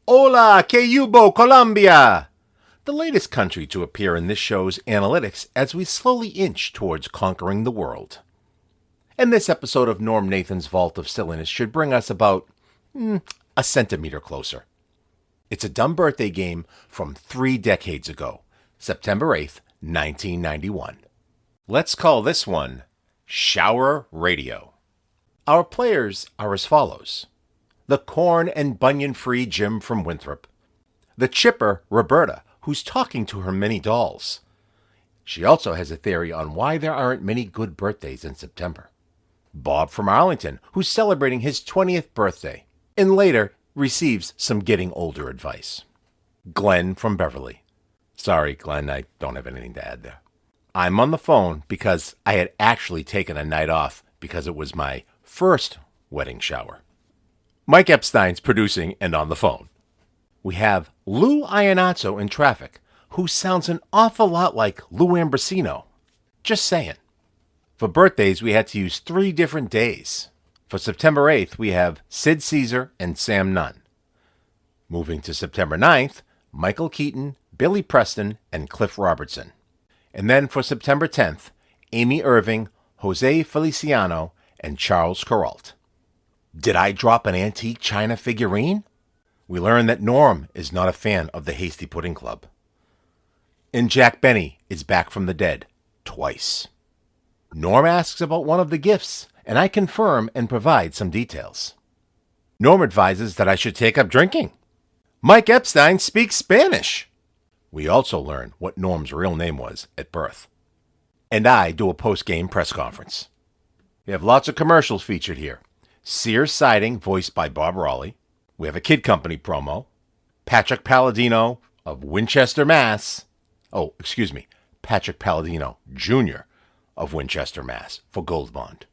Hola, Quiubo, Colombia! The latest country to appear in this show's analytics as we slowly inch towards conquering the world. And this episode of Norm Nathan's Vault of Silliness should bring us about a centimeter closer. It's a dumb birthday game from 3 decades ago, September 8th, 1991. Let's call this one Shower Radio. Our players are as follows. The corn and bunion-free Jim from Winthrop. The chipper Roberta, who's talking to her many dolls. She also has a theory on why there aren't many good birthdays in September. Bob from Arlington, who's celebrating his 20th birthday, and later receives some getting older advice. Glenn from Beverly. Sorry, Glenn, I don't have anything to add there. I'm on the phone because I had actually taken a night off because it was my first wedding shower. Mike Epstein's producing and on the phone. We have Lou Iannazzo in traffic, who sounds an awful lot like Lou Ambrosino. Just saying. For birthdays, we had to use 3 different days. For September 8th, we have Sid Caesar and Sam Nunn. Moving to September 9th, Michael Keaton, Billy Preston, and Cliff Robertson. And then for September 10th, Amy Irving, Jose Feliciano, and Charles Kuralt. Did I drop an antique china figurine? We learn that Norm is not a fan of the Hasty Pudding Club. And Jack Benny is back from the dead, twice. Norm asks about one of the gifts, and I confirm and provide some details. Norm advises that I should take up drinking. Mike Epstein speaks Spanish. We also learn what Norm's real name was at birth. And I do a post-game press conference. We have lots of commercials featured here. Sears Siding, voiced by Bob Raleigh. We have a Kid Company promo. Patrick Palladino of Winchester, Mass. Patrick Palladino Jr. of Winchester, Mass. for Gold Bond.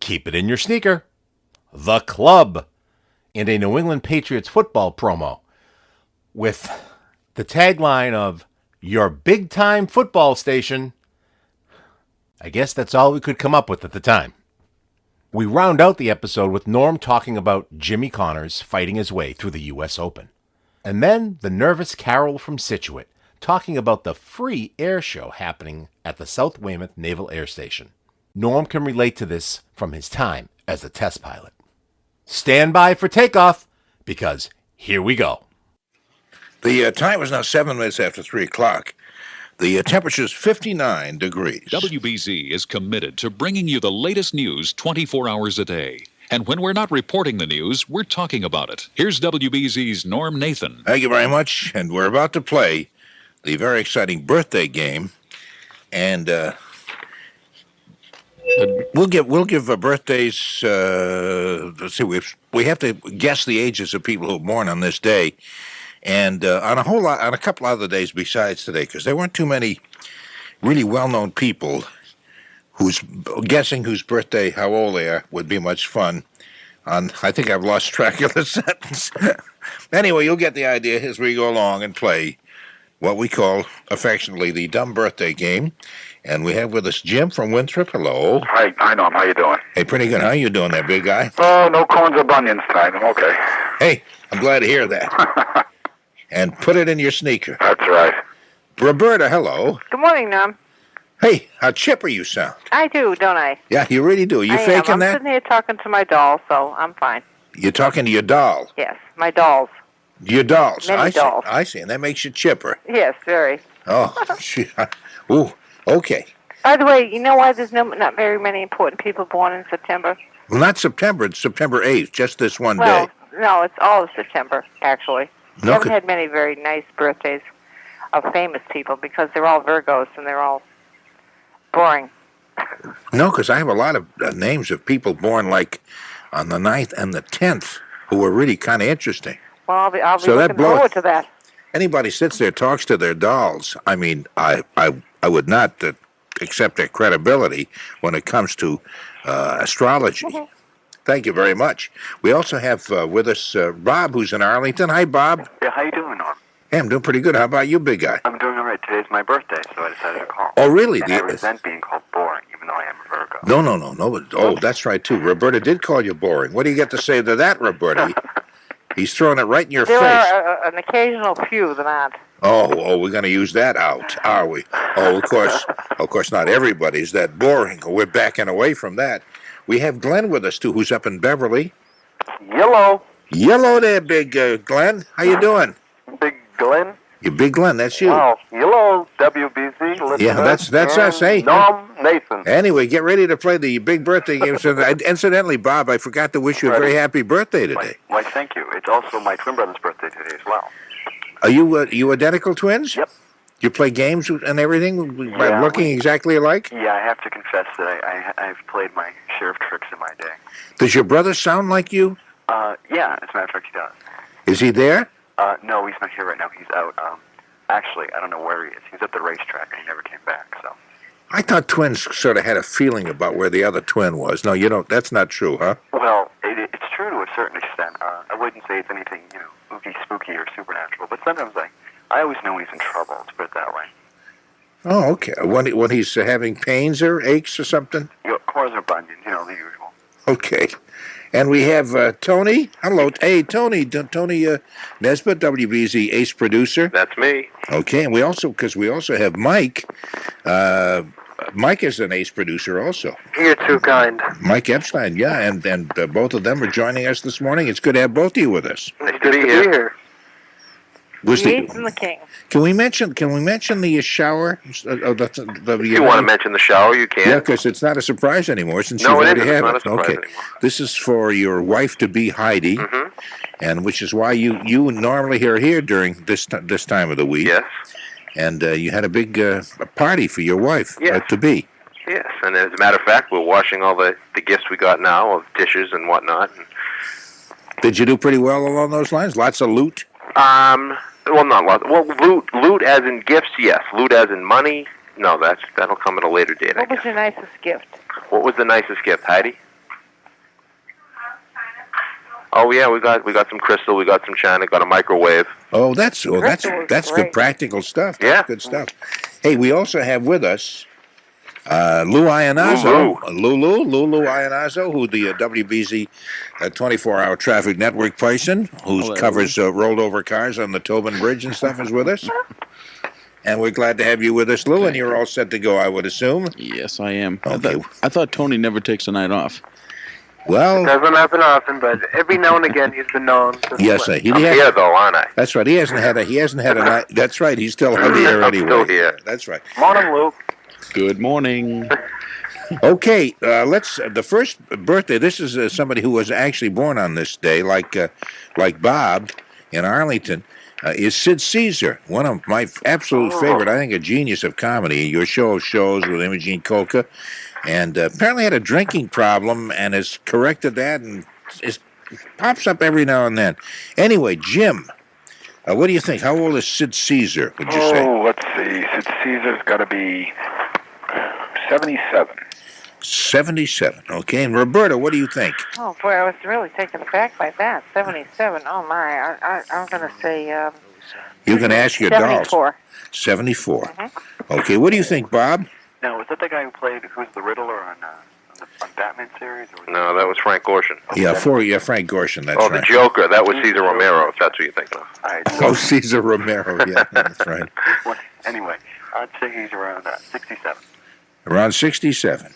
Keep it in your sneaker. The Club. And a New England Patriots football promo with the tagline of your big-time football station. I guess that's all we could come up with at the time. We round out the episode with Norm talking about Jimmy Connors fighting his way through the U.S. Open. And then the nervous Carol from Scituate talking about the free air show happening at the South Weymouth Naval Air Station. Norm can relate to this from his time as a test pilot. Stand by for takeoff, because here we go. The time is now 7 minutes after 3 o'clock. The temperature is 59 degrees. WBZ is committed to bringing you the latest news 24 hours a day. And when we're not reporting the news, we're talking about it. Here's WBZ's Norm Nathan. Thank you very much. And we're about to play the very exciting birthday game. And we'll give birthdays. Let's see, we have to guess the ages of people who were born on this day. And on a couple other days besides today, because there weren't too many really well-known people who's guessing whose birthday, how old they are, would be much fun. I think I've lost track of the sentence. Anyway, you'll get the idea as we go along and play what we call affectionately the dumb birthday game. And we have with us Jim from Winthrop. Hello. Hi, Norm. How you doing? Hey, pretty good. How you doing there, big guy? Oh, no corns or bunions tonight. I'm okay. Hey, I'm glad to hear that. And put it in your sneaker. That's right. Roberta, hello. Good morning, Norm. Hey, how chipper you sound. I do, don't I? Yeah, you really do. You faking I'm that? sitting here talking to my doll, so I'm fine. You're talking to your doll? Yes, my dolls. Your dolls? Many dolls. I see, and that makes you chipper. Yes, very. Oh, ooh, okay. By the way, you know why there's not very many important people born in September? Well, not September. It's September 8th, just this one Well, day. no, it's all of September, actually. No, We haven't had many very nice birthdays of famous people because they're all Virgos and they're all boring. No, because I have a lot of names of people born like on the 9th and the 10th who are really kind of interesting. Well, I'll be So that looking forward to that. Anybody sits there, talks to their dolls. I mean, I would not accept their credibility when it comes to astrology. Mm-hmm. Thank you very much. We also have with us Bob, who's in Arlington. Hi, Bob. Yeah, how you doing, Norm? Hey, I'm doing pretty good. How about you, big guy? I'm doing all right. Today's my birthday, so I decided to call. Oh, really? And I resent being called boring, even though I am a Virgo. No. Oh, that's right, too. Roberta did call you boring. What do you get to say to that, Roberta? He's throwing it right in your There face. are an occasional few that aren't. Oh, we're going to use that out, are we? Oh, of course not everybody's that boring. We're backing away from that. We have Glenn with us, too, who's up in Beverly. Yellow. Yellow there, big Glenn. How you doing? Big Glenn. You big Glenn, that's you. Wow. Yellow WBZ. Yeah, that's us, eh? Norm Nathan. Anyway, get ready to play the big birthday game. So, incidentally, Bob, I forgot to wish you a very happy birthday today. Why, thank you. It's also my twin brother's birthday today as well. Are you identical twins? Yep. You play games and everything, Yeah, looking exactly alike? Yeah, I have to confess that I've played my share of tricks in my day. Does your brother sound like you? Yeah, as a matter of fact, he does. Is he there? No, he's not here right now. He's out. Actually, I don't know where he is. He's at the racetrack, and he never came back, so. I thought twins sort of had a feeling about where the other twin was. No, you don't. That's not true, huh? Well, it's true to a certain extent. I wouldn't say it's anything, ooky, spooky, or supernatural, but sometimes I always know he's in trouble, let's put it that way. Oh, okay. When he's having pains or aches or something? Corns or bunions, the usual. Okay. And we have Tony. Hello. Hey, Tony. Tony Nesbitt, WBZ ace producer. That's me. Okay. And we also have Mike. Mike is an ace producer also. You're too kind. Mike Epstein, yeah. And both of them are joining us this morning. It's good to have both of you with us. Nice to be here. The Ace and the King. Can we mention the shower? If you want to mention the shower, you can. Yeah, because it's not a surprise anymore since No, you've it already isn't. had It's not it. a surprise Okay, anymore. this is for your wife-to-be Heidi, and which is why you normally are here during this time of the week. Yes. And you had a big party for your wife to be. Yes, and as a matter of fact, we're washing all the gifts we got now of dishes and whatnot. Did you do pretty well along those lines? Lots of loot? Well, not lots. Well, loot as in gifts, yes. Loot as in money, no. That'll come at a later date. What was your nicest gift? What was the nicest gift, Heidi? Oh yeah, we got some crystal, we got some china, got a microwave. Oh, that's good great. practical stuff. Yeah. That's good stuff. Hey, we also have with us Lou Iannazzo. Lou Iannazzo, who the WBZ 24-hour traffic network person, who covers rolled over cars on the Tobin Bridge and stuff, is with us. And we're glad to have you with us, Lou, and you're all set to go, I would assume. Yes, I am. Okay. I thought Tony never takes a night off. Well, Doesn't happen often, but every now and again he's been known to yes, slip. he I'm has. here though, aren't I? That's right. He hasn't had a night. That's right. He's still on the air I'm anyway. still here. That's right. Morning, Luke. Good morning. Okay, let's. The first birthday. This is somebody who was actually born on this day, like Bob in Arlington. Is Sid Caesar, one of my absolute favorite. I think a genius of comedy. Your show of shows with Imogene Coca, and apparently had a drinking problem and has corrected that and pops up every now and then. Anyway, Jim, what do you think? How old is Sid Caesar? Would you say? Oh, let's see. Sid Caesar's got to be 77. 77. Okay, and Roberta, what do you think? Oh, boy, I was really taken aback by that. 77. Oh, my. I'm going to say You can ask your dolls. 74. 74. Okay, what do you think, Bob? Now, was that the guy who's the Riddler on Batman series? Or No, that was Frank Gorshin. Yeah, Frank Gorshin, that's Oh, right. the Joker. That was Cesar Romero, if that's what you're thinking of. All right, Oh, Cesar Romero, yeah, that's right. Anyway, I'd say he's around 67. Around 67.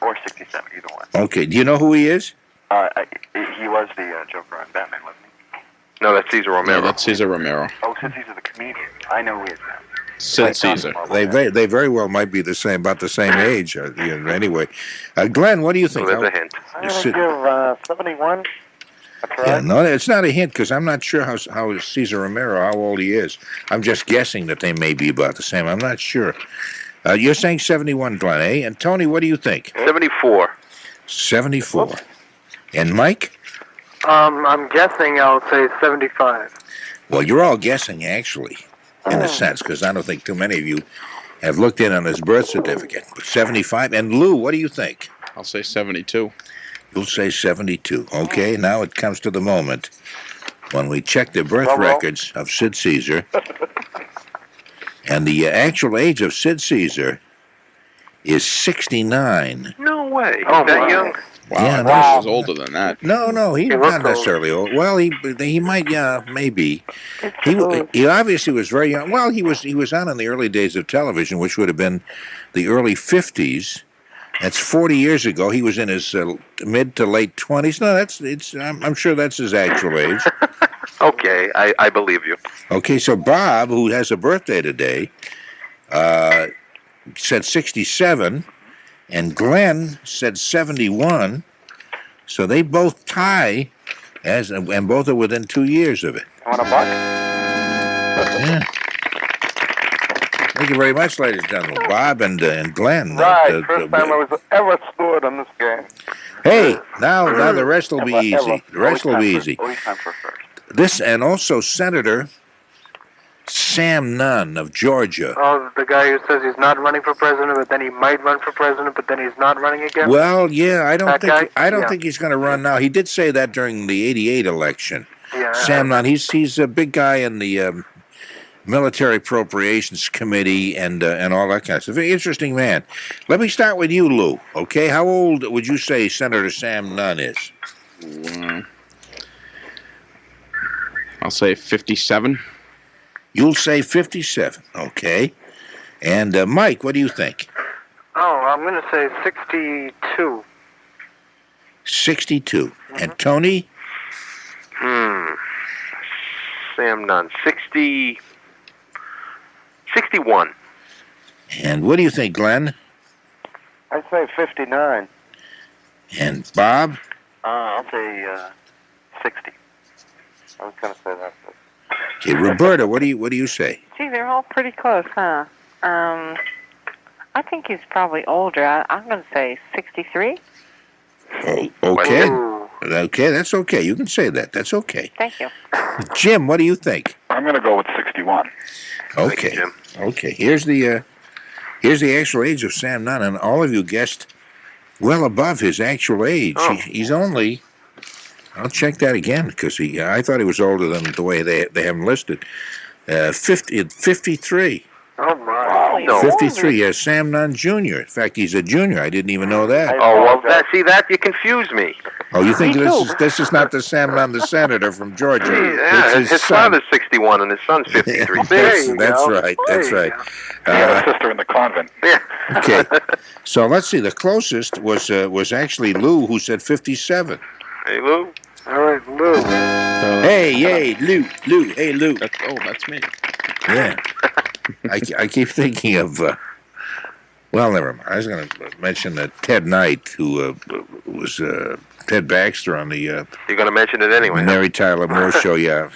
Or 67, either one. Okay, do you know who he is? He was the Joker on Batman, wasn't he? No, that's Cesar Romero. No, that's Cesar Romero. Oh, since he's the comedian. I know who he is now. Sid Caesar. They very well might be about the same age. Anyway, Glenn, what do you think? So there's a hint. I'm Sid- give 71. Yeah, no, it's not a hint because I'm not sure how Cesar Romero, how old he is. I'm just guessing that they may be about the same. I'm not sure. You're saying 71, Glenn, eh? And Tony, what do you think? 74. 74. And Mike? I'm guessing I'll say 75. Well, you're all guessing, actually, in a sense, because I don't think too many of you have looked in on his birth certificate. But 75. And Lou, what do you think? I'll say 72. You'll say 72. Okay, now it comes to the moment when we check the birth records of Sid Caesar. And the actual age of Sid Caesar is 69. No way. Oh, that young? Wow, Yeah, I no. thought he was older than that. No, he's He looks not necessarily old. Well, he might, yeah, maybe. It's the He obviously was very young. Well, he was on in the early days of television, which would have been the early 50s. That's 40 years ago. He was in his mid to late 20s. No, I'm sure that's his actual age. Okay, I believe you. Okay, so Bob, who has a birthday today, said 67, and Glenn said 71. So they both tie, and both are within 2 years of it. Want a buck? Yeah. Thank you very much, ladies and gentlemen. Bob and Glenn. Right, first time I was ever scored on this game. Hey, now the rest will be easy. The rest will be easy. Always time for first. This, and also Senator Sam Nunn of Georgia. Oh, the guy who says he's not running for president, but then he might run for president, but then he's not running again? Well, yeah, I don't That think guy? Yeah. think he's going to run now. He did say that during the '88 election. Yeah. Sam Nunn, he's a big guy in the Military Appropriations Committee and all that kind of stuff. Very interesting man. Let me start with you, Lou. Okay, how old would you say Senator Sam Nunn is? I'll say 57. You'll say 57. Okay. And Mike, what do you think? Oh, I'm going to say 62. 62. And Tony? Sam Nunn, 61. And what do you think, Glenn? I'd say 59. And Bob? I'll say 60. I was going to say that. Okay, Roberta, what do you say? Gee, they're all pretty close, huh? I think he's probably older. I'm going to say 63. Oh, okay. Okay, that's okay. You can say that. That's okay. Thank you. Jim, what do you think? I'm going to go with 61. Okay. Jim. Okay. Here's the actual age of Sam Nunn, and all of you guessed well above his actual age. Oh. He's only. I'll check that again because I thought he was older than the way they have him listed. 53. Oh, my. Holy No. 53. Yes, Sam Nunn Jr. In fact, he's a junior. I didn't even know that. Oh, well, that you confused me. Oh, you think Me this is not the Sam Nunn, the senator from Georgia? Yeah, It's his son. father's 61 and his son's 53. That's you that's go. right. That's There you right. I have a sister in the convent. Yeah. Okay, so let's see. The closest was actually Lou, who said 57. Hey, Lou. All right, Lou. Hey, Lou. Hey, Lou. That's me. Yeah. I keep thinking of. Well, never mind. I was going to mention that Ted Knight, who was Ted Baxter on the You're going to mention it anyway. Huh? Mary Tyler Moore show. Yeah,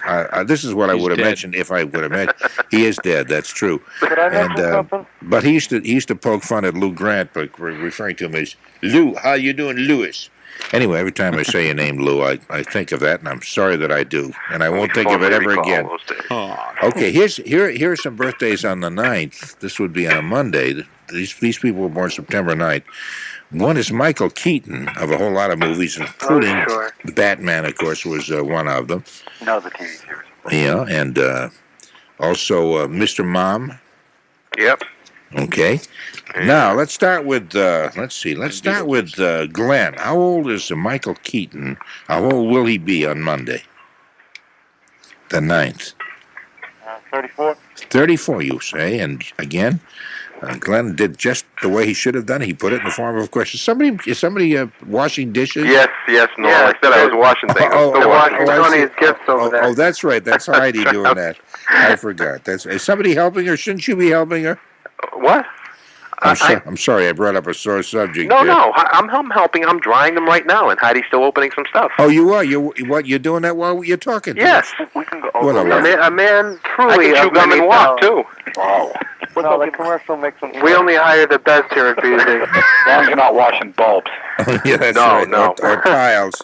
this is what I He's would have dead. mentioned if I would have mentioned. He is dead. That's true. Could I mention something? But he used to poke fun at Lou Grant, but referring to him as Lou. How you doing, Louis? Anyway, every time I say your name, Lou, I think of that, and I'm sorry that I do, and I won't think of it ever Recall again. those days. Oh, Okay, here are some birthdays on the 9th. This would be on a Monday. These people were born September 9th. One is Michael Keaton of a whole lot of movies, including sure. Batman, of course, was one of them. No, the TV series. Yeah, and also Mr. Mom. Yep. Okay. Now let's start with let's start with Glenn. How old is Michael Keaton? How old will he be on Monday? The 9th. 34. 34, you say, and again, Glenn did just the way he should have done. He put it in the form of a question. Is somebody washing dishes? Yes, no. Yeah, I said I was washing things. I'm still They're washing. washing I see. Tony's gifts over there. Oh, that's right. That's Heidi doing that. I forgot. Is somebody helping her? Shouldn't you be helping her? What? I'm sorry. I brought up a sore subject. No, there. I'm helping. I'm drying them right now, and Heidi's still opening some stuff. Oh, you are. You're doing that while you're talking. to Yes. We can go What a over lot. A man I truly can chew of gum many and walk, talents. too. Wow. No, the commercial makes them. We only hire the best here at BZ. As long as you're not washing bulbs. Yeah, that's No, right. no. Or tiles.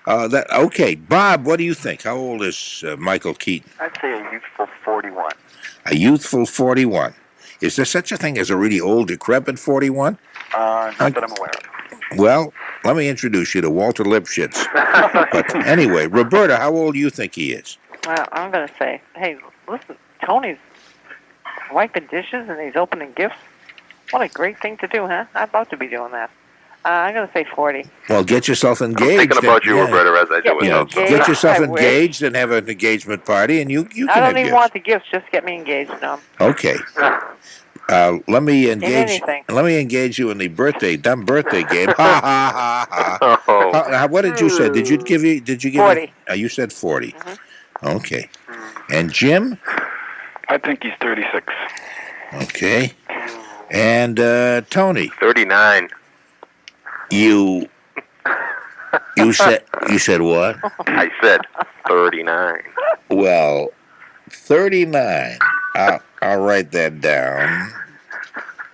Okay, Bob. What do you think? How old is Michael Keaton? I'd say a youthful 41. A youthful 41. Is there such a thing as a really old, decrepit 41? Not that I'm aware of. Well, let me introduce you to Walter Lipschitz. But anyway, Roberta, how old do you think he is? Well, I'm going to say, hey, listen, Tony's wiping dishes and he's opening gifts. What a great thing to do, huh? I'd love to be doing that. I'm going to say 40. Well, get yourself engaged. I'm thinking about you, yeah. Roberta, as I do with those. Get yourself I wish. engaged and have an engagement party, and you can I have don't even gifts. want the gifts. Just get me engaged now. Okay. Let me engage. anything. Let me engage you in the dumb birthday game. Ha ha ha ha. What did you say? Did you give 40. You said 40. Okay. And Jim? I think he's 36. Okay. And Tony? 39. You said what? I said 39. Well, 39. I'll write that down.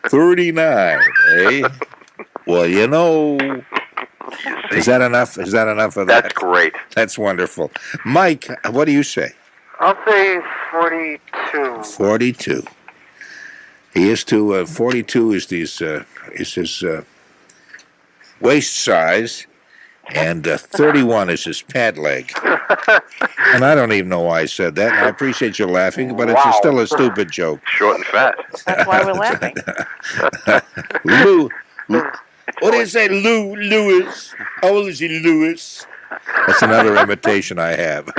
39, eh? Well, is that enough? Is that enough of that? That's great. That's wonderful. Mike, what do you say? I'll say 42. 42. He is to 42 is his waist size, and 31 is his pant leg. And I don't even know why I said that. And I appreciate you laughing, but it's still a stupid joke. Short and fat. That's why we're laughing. Lou, what do you say, Lewis? How old is he, Lewis? That's another imitation I have.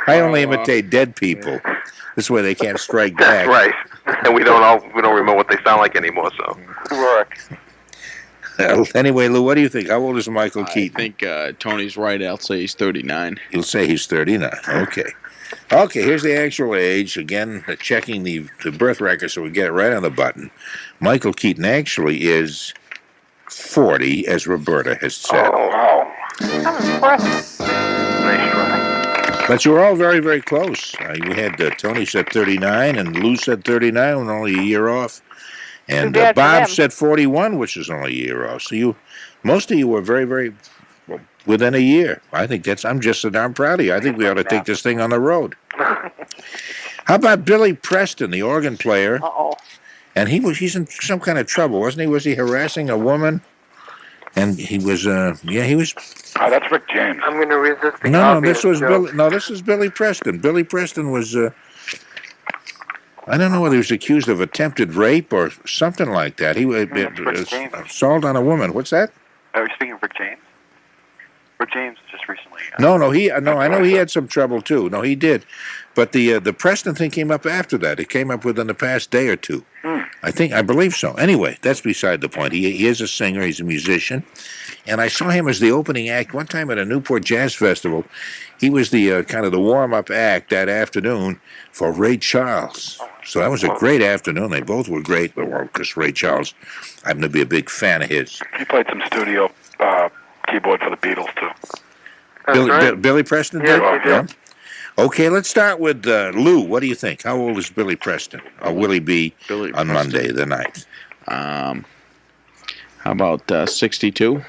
I only imitate dead people. This way they can't strike back. That's right. And we don't remember what they sound like anymore. So. Work. Anyway, Lou, what do you think? How old is Michael Keaton? I think Tony's right. I'll say he's 39. You'll say he's 39. Okay. Okay, here's the actual age. Again, checking the birth record so we get it right on the button. Michael Keaton actually is 40, as Roberta has said. Oh, wow. I'm impressed. Nice try. But you were all very, very close. We had Tony said 39, and Lou said 39, and only a year off. And bad for Bob them. said 41, which is only a year off. So most of you were very, very within a year. I'm just so darn proud of you. I think we ought to take this thing on the road. How about Billy Preston, the organ player? Uh-oh. And he's in some kind of trouble, wasn't he? Was he harassing a woman? And he was, he was. Oh, that's Rick James. I'm going to resist the No, obvious this was joke. Billy. No, this is Billy Preston. Billy Preston was. I don't know whether he was accused of attempted rape or something like that. He was assault on a woman. What's that? Are you speaking of Rick James? Rick James just recently. No, I know he had some trouble too. No, he did, but the Preston thing came up after that. It came up within the past day or two. I believe so. Anyway, that's beside the point. He is a singer. He's a musician, and I saw him as the opening act one time at a Newport Jazz Festival. He was the kind of the warm-up act that afternoon for Ray Charles. So that was a great afternoon. They both were great, but because Ray Charles, I happen to be a big fan of his. He played some studio keyboard for the Beatles, too. Billy Preston did? Yeah. Okay, let's start with Lou. What do you think? How old is Billy Preston? Or will he be on Monday the 9th? How about 62?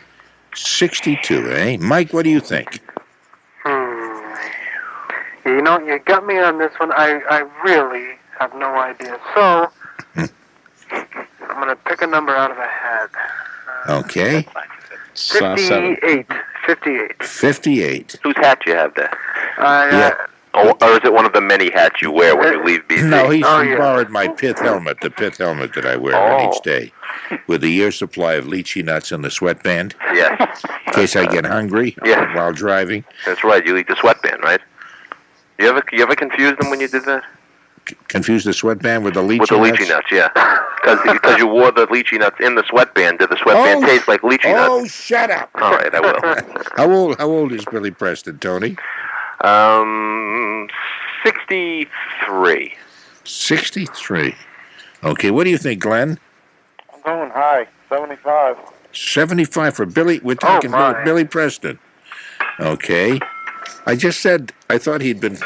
62, eh? Mike, what do you think? You know, you got me on this one. I really have no idea. So, I'm going to pick a number out of a hat. Okay. 58. 58. 58. Whose hat you have there? Yeah. Or is it one of the many hats you wear when you leave BC? No, he borrowed my pith helmet, the pith helmet that I wear on each day, with a year's supply of lychee nuts in the sweatband. Yes. In case I get hungry while driving. That's right. You eat the sweatband, right? You ever confused them when you did that? Confuse the sweatband with the lychee nuts? With the lychee nuts, yeah. Because you wore the lychee nuts in the sweatband. Did the sweatband taste like lychee nuts? Oh, shut up. All right, I will. How old is Billy Preston, Tony? 63. 63. Okay, what do you think, Glenn? I'm going high. 75. 75 for Billy. We're talking about Billy Preston. Okay. I just said I thought he'd been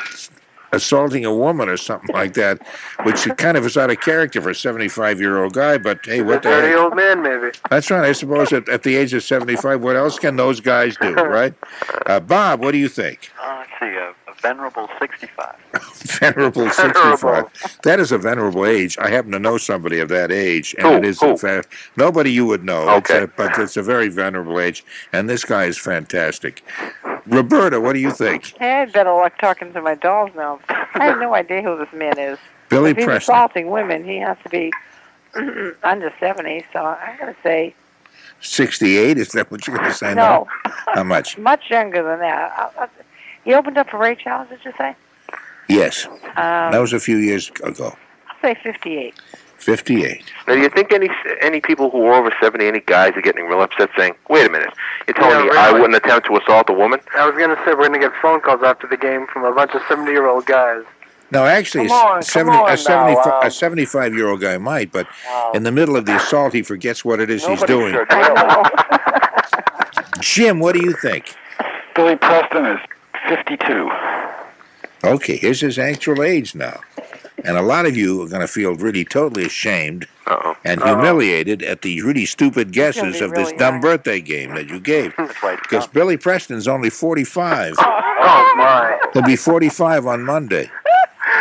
assaulting a woman or something like that, which kind of is out of character for a 75-year-old guy, but hey, what the heck? Dirty old man, maybe. That's right. I suppose at the age of 75, what else can those guys do, right? Bob, what do you think? Let's see, a venerable 65. Venerable 65. That is a venerable age. I happen to know somebody of that age, and it is, in fact, nobody you would know. Okay. But it's a very venerable age, and this guy is fantastic. Roberta, what do you think? Hey, I had better luck talking to my dolls now. I have no idea who this man is. Billy If he's Preston. assaulting women, he has to be under 70, so I'm going to say 68? Is that what you're going to say? No. How much? Much younger than that. He opened up for Ray Charles, did you say? Yes. That was a few years ago. I'll say 58. 58. Now, do you think any people who are over 70, any guys are getting real upset saying, wait a minute, you're telling me really? I wouldn't attempt to assault a woman? I was going to say we're going to get phone calls after the game from a bunch of 70-year-old guys. No, actually, Come on, a 75-year-old guy might, but Wow. in the middle of the assault, he forgets what it is he's Nobody doing. should. Jim, what do you think? Billy Preston is 52. Okay, here's his actual age now. And a lot of you are going to feel really totally ashamed and humiliated at the really stupid guesses of this dumb birthday game that you gave. Because Billy Preston's only 45. Oh, my. He'll be 45 on Monday.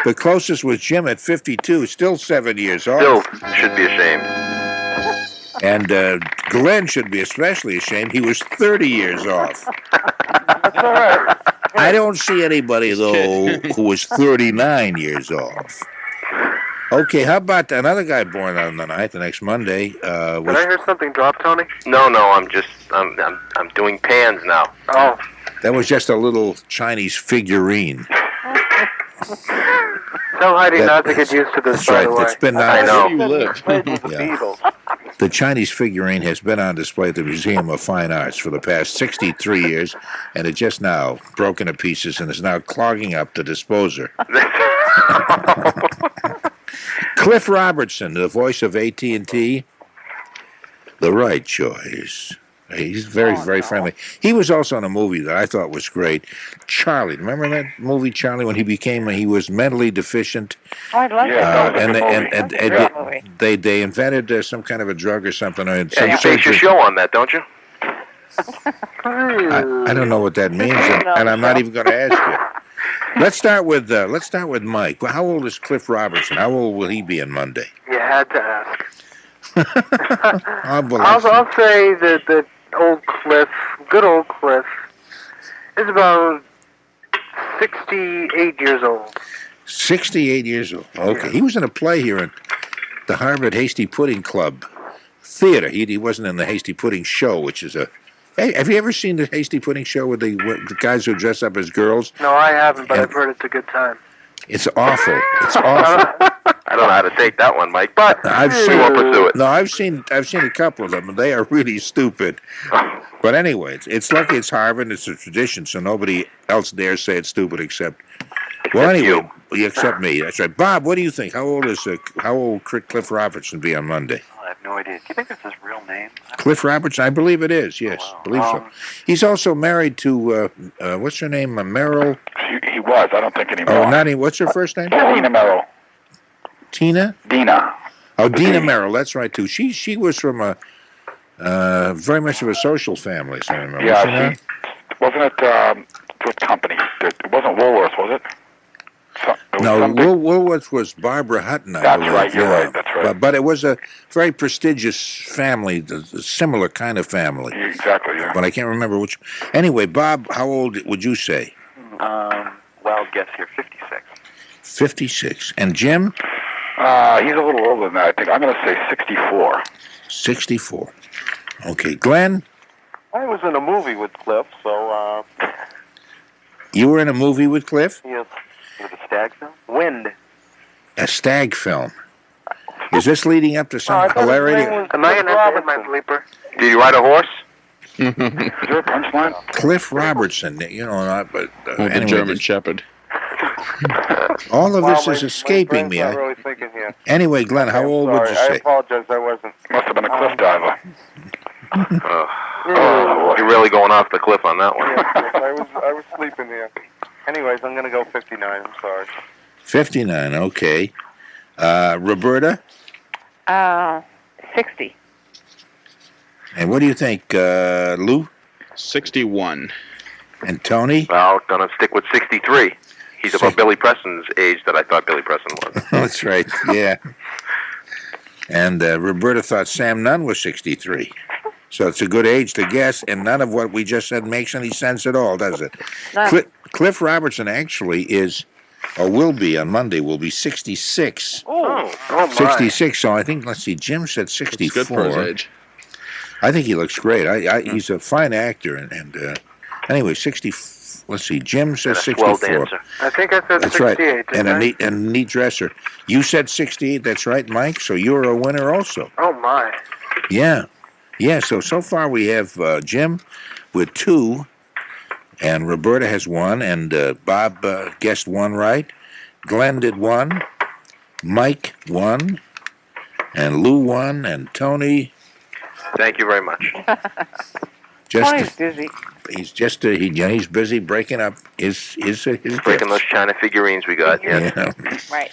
The closest was Jim at 52, still 7 years old. Still should be ashamed. And Glenn should be especially ashamed. He was 30 years off. That's all right. I don't see anybody, though, who was 39 years off. Okay, how about another guy born on the 9th, the next Monday? Did I hear something drop, Tony? No, I'm doing pans now. Oh. That was just a little Chinese figurine. Tell Heidi not to get used to this, That's by right. the way. It's been I on. know. You live. Yeah. The Chinese figurine has been on display at the Museum of Fine Arts for the past 63 years, and it just now broken to pieces and is now clogging up the disposer. Cliff Robertson, the voice of AT&T, the right choice. He's very friendly. He was also in a movie that I thought was great, Charlie. Remember that movie, Charlie, when he was mentally deficient? Oh, I love They invented some kind of a drug or something. Or some You base your surgery. show on that, don't you? I don't know what that means, and I'm not even going to ask you. Let's start with Mike. Well, how old is Cliff Robertson? How old will he be on Monday? You had to ask. Well, I'll say that good old Cliff, is about 68 years old. 68 years old. Okay, he was in a play here at the Harvard Hasty Pudding Club Theater. He wasn't in the Hasty Pudding Show, which is a... Hey, have you ever seen the Hasty Pudding Show with the guys who dress up as girls? No, I haven't, but I've heard it's a good time. It's awful. It's awful. I don't know how to take that one, Mike, but I've we won't pursue it. No, I've seen a couple of them, and they are really stupid. But anyway, it's lucky it's Harvard. It's a tradition, so nobody else dares say it's stupid except anyway, except me. That's right. Bob, what do you think? How old Cliff Robertson be on Monday? I have no idea. Do you think that's his real name? Cliff Robertson, I believe it is. Yes, believe so. He's also married to what's her name, Merrill. He was. I don't think anymore. Oh, not what's her first name? Tina Merrill. Tina. Dina. Oh, Dina Merrill. That's right too. She was from a very much of a social family. So I remember. Yeah, wasn't it what company? It wasn't Woolworth, was it? No, Woolworth was Barbara Hutton, I That's believe. right, you're right, that's right. But it was a very prestigious family, a similar kind of family. Exactly, yeah. But I can't remember which. Anyway, Bob, how old would you say? Wild guess here, 56. 56. And Jim? He's a little older than that, I think. I'm going to say 64. 64. Okay, Glenn? I was in a movie with Cliff, so... You were in a movie with Cliff? Yes. With a stag film? Wind. A stag film. Is this leading up to some hilarity? Am I going to have my bleeper? Did you ride a horse? Is there a punchline? Cliff Robertson, The German Shepherd. All of this is escaping me. I'm not really thinking here. Anyway, Glenn, how old would you I say? apologize, I wasn't. Must have been a cliff diver. You're really going off the cliff on that one. I was sleeping here. Anyways, I'm going to go 59. I'm sorry. 59, okay. Roberta? 60. And what do you think, Lou? 61. And Tony? Well, gonna stick with 63. He's about Billy Preston's age that I thought Billy Preston was. That's right, yeah. And Roberta thought Sam Nunn was 63. So it's a good age to guess, and none of what we just said makes any sense at all, does it? No. Cliff Robertson actually is, or will be on Monday, will be 66. Oh my. 66, so I think, let's see, Jim said 64. It's good for his age. I think he looks great. He's a fine actor, and anyway, 60. Let's see. Jim says 64. dancer. I think I said That's 68. right. And a neat dresser. You said 68. That's right, Mike. So you're a winner also. Oh my. Yeah. So far we have Jim with 2, and Roberta has 1, and Bob guessed 1 right. Glenn did 1. Mike 1, and Lou 1, and Tony. Thank you very much. Tony's busy. He's just he's busy breaking up his Breaking gifts. those China figurines we got. Yeah. Right.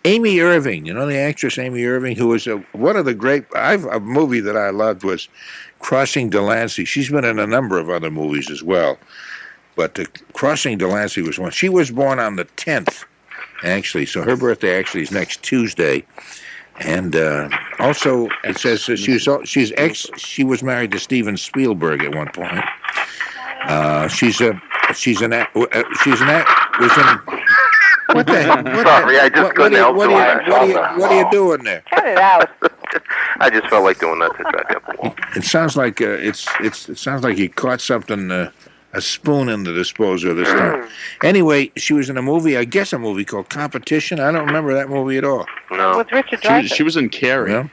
Amy Irving, you know the actress Amy Irving, who was one of the great. A movie that I loved was Crossing Delancey. She's been in a number of other movies as well, but Crossing Delancey was one. She was born on the 10th, actually, so her birthday actually is next Tuesday. And also, it says she was married to Steven Spielberg at one point. What the hell? Sorry, I just couldn't help doing that. What are you doing there? Cut it out. I just felt like doing that to drive you up the wall. It sounds like it sounds like you caught something, a spoon in the disposal this time. Anyway, she was in a movie, I guess a movie called Competition. I don't remember that movie at all. No. With Richard Dreyfuss. She was in Carrie. Yeah.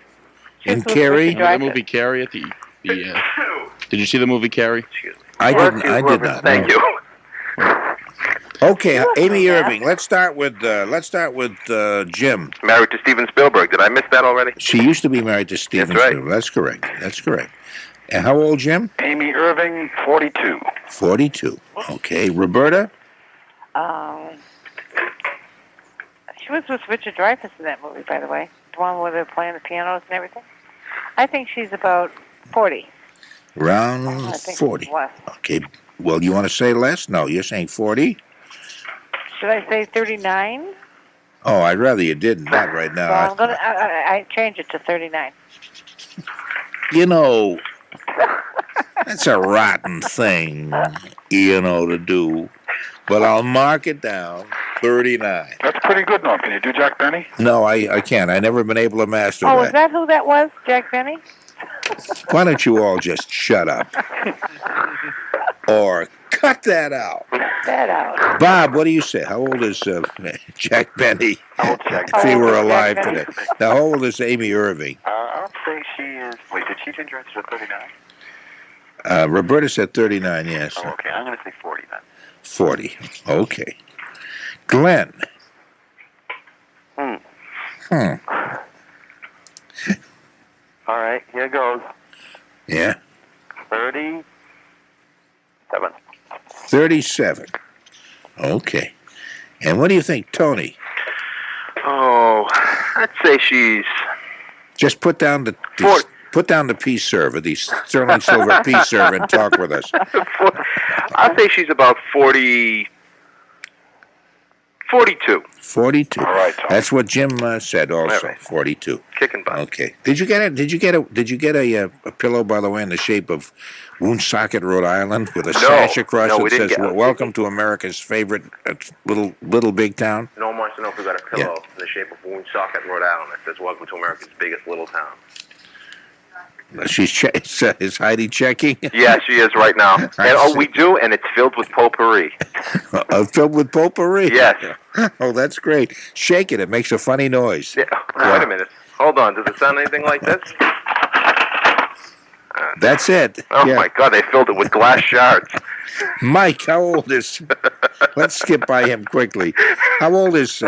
In Carrie? Remember that movie Carrie at the did you see the movie Carrie? I did not. Thank you. Okay, Amy Irving. Let's start with Jim. Married to Steven Spielberg. Did I miss that already? She used to be married to Steven That's right. Spielberg. That's correct. And how old, Jim? Amy Irving, 42. 42. Okay, Roberta. She was with Richard Dreyfuss in that movie, by the way. The one where they're playing the pianos and everything. I think she's about 40. Around I think 40. Less. Okay. Well, you want to say less? No, you're saying 40? Should I say 39? Oh, I'd rather you didn't. Not right now. Well, I'm gonna. I change it to 39. You know, that's a rotten thing, to do. But I'll mark it down, 39. That's pretty good, Norm. Can you do Jack Benny? No, I can't. I've never been able to master Oh, that. is that who that was? Jack Benny? Why don't you all just shut up? Or cut that out. That out. Bob, what do you say? How old is Jack Benny? Old Jack If he were alive Jack Benny? today. Now, how old is Amy Irving? I'll say she is. Wait, did she change her answer to 39? Roberta said 39, yes. Oh, okay. I'm going to say 40 then. 40. Okay. Glenn. All right, here goes. Yeah. 37. 37. Okay. And what do you think, Tony? Oh, I'd say she's... Just put down the peace server, the sterling silver peace server, and talk with us. I'll say she's about 42. 42. All right, Tom. That's what Jim said also. All right. 42. Kicking butt. Okay. Did you get a pillow, by the way, in the shape of Woonsocket, Rhode Island, with a sash across we it didn't says get it. "Welcome to America's favorite little big town"? No one wants to know if we got a pillow in the shape of Woonsocket, Rhode Island that says "Welcome to America's biggest little town." Is Heidi checking? Yeah, she is right now. And we do, and it's filled with potpourri. Filled with potpourri. Yes. Oh, that's great. Shake it. It makes a funny noise. Yeah. Wait a minute. Hold on. Does it sound anything like this? That's it. Oh Yeah. my God! They filled it with glass shards. Mike, how old is? Let's skip by him quickly. How old is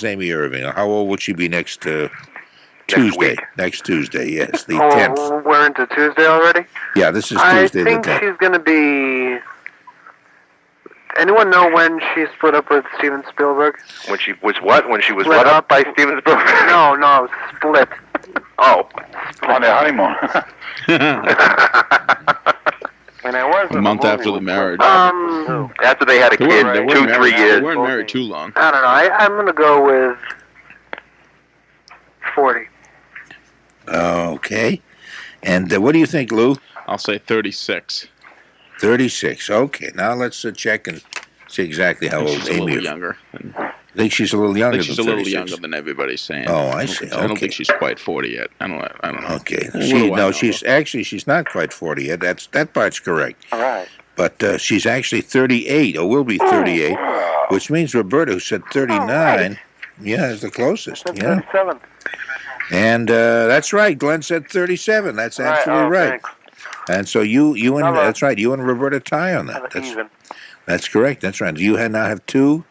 Amy Irving? How old would she be next Tuesday? Week. Next Tuesday, yes, the 10th. Oh, we're into Tuesday already? Yeah, this is I Tuesday the think 10th. she's going to be... Anyone know when she split up with Steven Spielberg? When she was what? When she was Split what up? up by Steven Spielberg? No, split. Oh. On their honeymoon. And I was A month after the marriage. After they had a kid, They weren't 2-3 years. They weren't married too long. I don't know. I'm going to go with 40. Okay. And what do you think, Lou? I'll say 36. 36. Okay. Now let's check and see exactly how old She's a Amy little is. younger. I think she's a little I younger think she's a than little 36. younger than everybody's saying. Oh, I see. I don't Okay. think she's quite 40 yet. I don't know. Okay. What do I know? She's not quite 40 yet. That part's correct. All right. But she's actually 38, or will be 38, which means Roberta, who said 39, is the closest. Yeah. 37. And that's right. Glenn said 37. That's absolutely right. Thanks. And so you and Hello. that's right. You and Roberta tie on that. That's correct. That's right. You now have two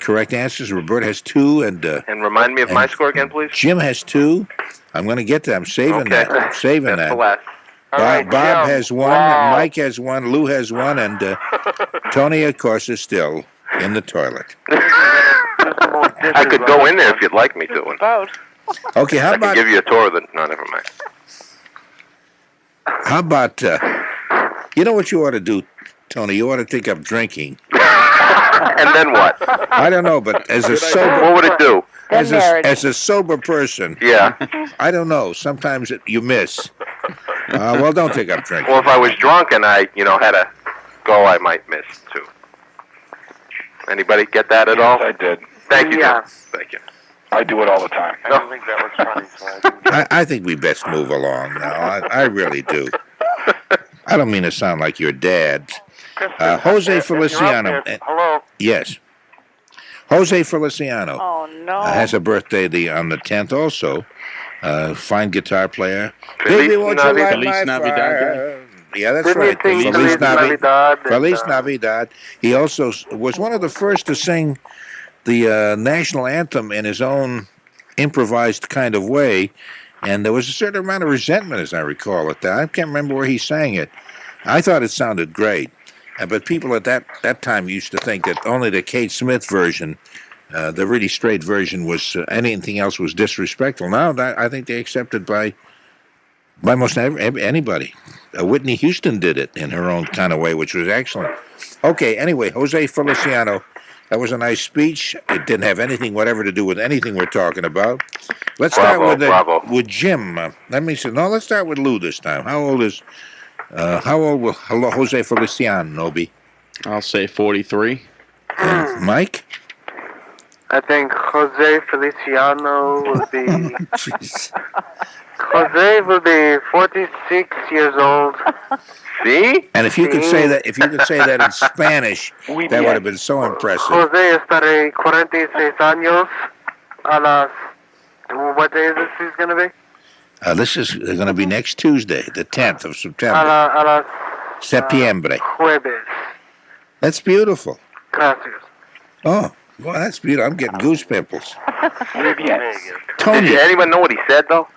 correct answers. Roberta has two, and remind me of my score again, please. Jim has two. I'm going to get that. I'm saving that. I'm saving That's that. the last. Bob has one. Mike has one. Lou has one, and Tony, of course, is still in the toilet. I could go in there if you'd like me to. Boat. Okay, how I about can give you a tour of the... No, never mind. how about you know what you ought to do, Tony? You ought to take up drinking. And then what? I don't know, but as a sober, What would it do? as a sober person, Yeah. I don't know. Sometimes you miss. Well, don't take up drinking. Well, if I was drunk and I, had to go, I might miss, too. Anybody get that at all? I did. Thank you, Yeah. Jim. Thank you. I do it all the time. I don't think that was funny, so I didn't I think we best move along now. I really do. I don't mean to sound like your dad. Jose Feliciano. Hello. Yes. Jose Feliciano Oh, no. has a birthday on the 10th also. Fine guitar player. Feliz Baby, won't you light Feliz my Navidad. fire? Yeah, that's Didn't right. he sing Feliz Navidad? Feliz Navidad. He also was one of the first to sing the national anthem in his own improvised kind of way, and there was a certain amount of resentment, as I recall, at that. I can't remember where he sang it. I thought it sounded great, but people at that time used to think that only the Kate Smith version, the really straight version, was anything else was disrespectful. Now I think they accept it by most anybody. Whitney Houston did it in her own kind of way, which was excellent. Okay, anyway, Jose Feliciano. That was a nice speech. It didn't have anything whatever to do with anything we're talking about. Let's start with Jim. Let me see. No, let's start with Lou this time. How old will Jose Feliciano be? I'll say 43. Mike? I think Jose Feliciano will be... Jeez. Jose will be 46 years old. See? And if you could say that in Spanish, that would have been so impressive. Jose estaré 46 años a las... What day is this going to be? This is going to be next Tuesday, the 10th of September. A las... Septiembre. Jueves. That's beautiful. Gracias. Oh, well, that's beautiful. I'm getting goose pimples. Tony. Did anyone know what he said, though?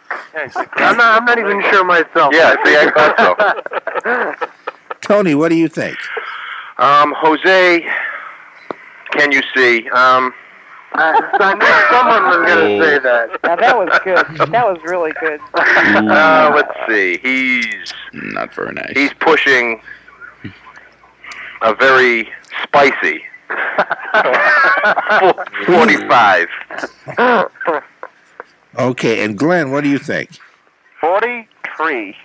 I'm not even sure myself. Yeah, see, I thought so. Tony, what do you think? Jose, can you see? I knew someone was going to say that. Now, that was good. That was really good. Let's see. He's not very nice. He's pushing a very spicy 45. Okay, and Glenn, what do you think? 43.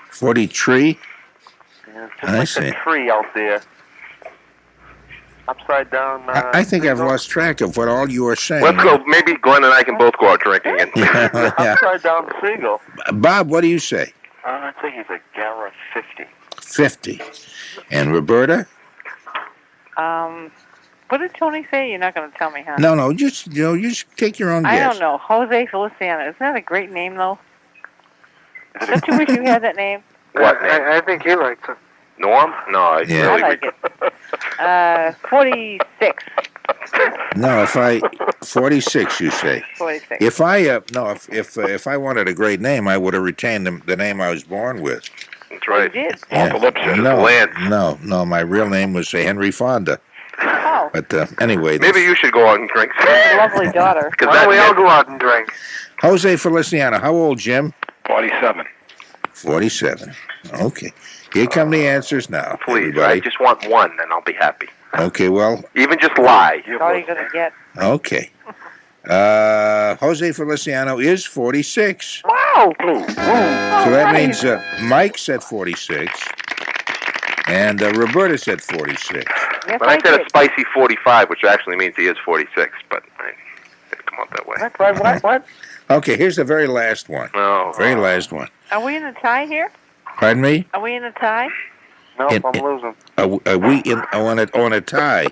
43? Yeah, just I like see. the tree out there. Upside down. I think I've lost track of what all you are saying. Let's go. Maybe Glenn and I can both go out drinking. And Yeah. Upside down seagull. Bob, what do you say? I think he's a Gara 50. 50. And Roberta? What did Tony say? You're not going to tell me, huh? No, just take your own guess. I don't know. Jose Feliciano. Isn't that a great name, though? Don't you wish you had that name? What name? I think he likes it. Norm? No, I Yeah. really I like it. 46. No, 46, you say. 46. If I wanted a great name, I would have retained the name I was born with. That's right. You did. No, my real name was Henry Fonda. Oh. But anyway. Maybe you should go out and drink. Lovely daughter. Why don't we all go out and drink? Jose Feliciano, how old, Jim? 47. 47. Okay. Here come the answers now. Please, everybody. I just want one, and I'll be happy. Okay, well. Even just lie. That's all you're going to get. Okay. Jose Feliciano is 46. Wow. So that means Mike said 46. And Roberta said 46. Yes, But I said did. a spicy 45, which actually means he is 46, but I didn't come out that way. What? Okay, here's the very last one. Oh. Very last one. Are we in a tie here? Pardon me? Are we in a tie? Nope, I'm losing. Are we on a tie?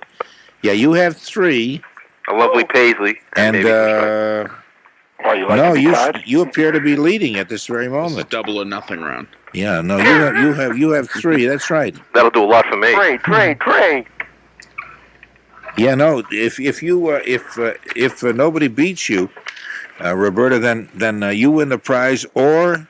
Yeah, you have 3. A lovely Paisley. And maybe Why, you like no, to be tied? you appear to be leading at this very This is moment. double or nothing round. Yeah, no, you have 3. That's right. that'll do a lot for me. Great. Yeah, no. If nobody beats you, Roberta, then you win the prize, or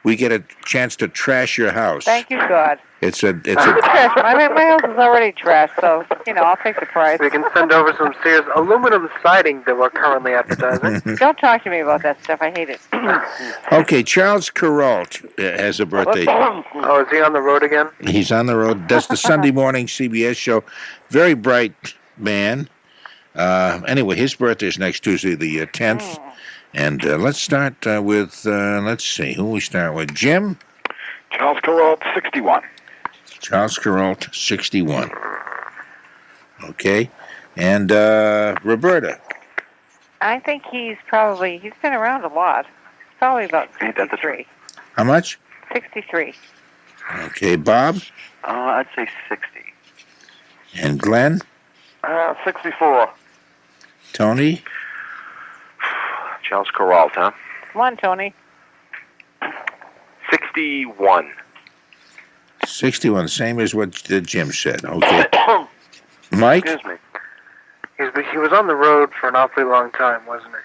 we get a chance to trash your house. Thank you, God. It's a Trash. My house is already trashed, so, I'll take the price. We can send over some Sears aluminum siding that we're currently advertising. Don't talk to me about that stuff. I hate it. Okay. Charles Kuralt has a birthday. Oh, is he on the road again? He's on the road. Does the Sunday morning CBS show. Very bright man. Anyway, his birthday is next Tuesday, the 10th. And let's start with, let's see, who we start with? Jim? Charles Kuralt, 61. Charles Kuralt, 61. Okay. And Roberta? I think he's been around a lot. Probably about 63. How much? 63. Okay. Bob? I'd say 60. And Glenn? 64. Tony? Charles Kuralt, huh? Come on, Tony. 61. 61, same as what Jim said. Okay. Mike? Excuse me. He was on the road for an awfully long time, wasn't he?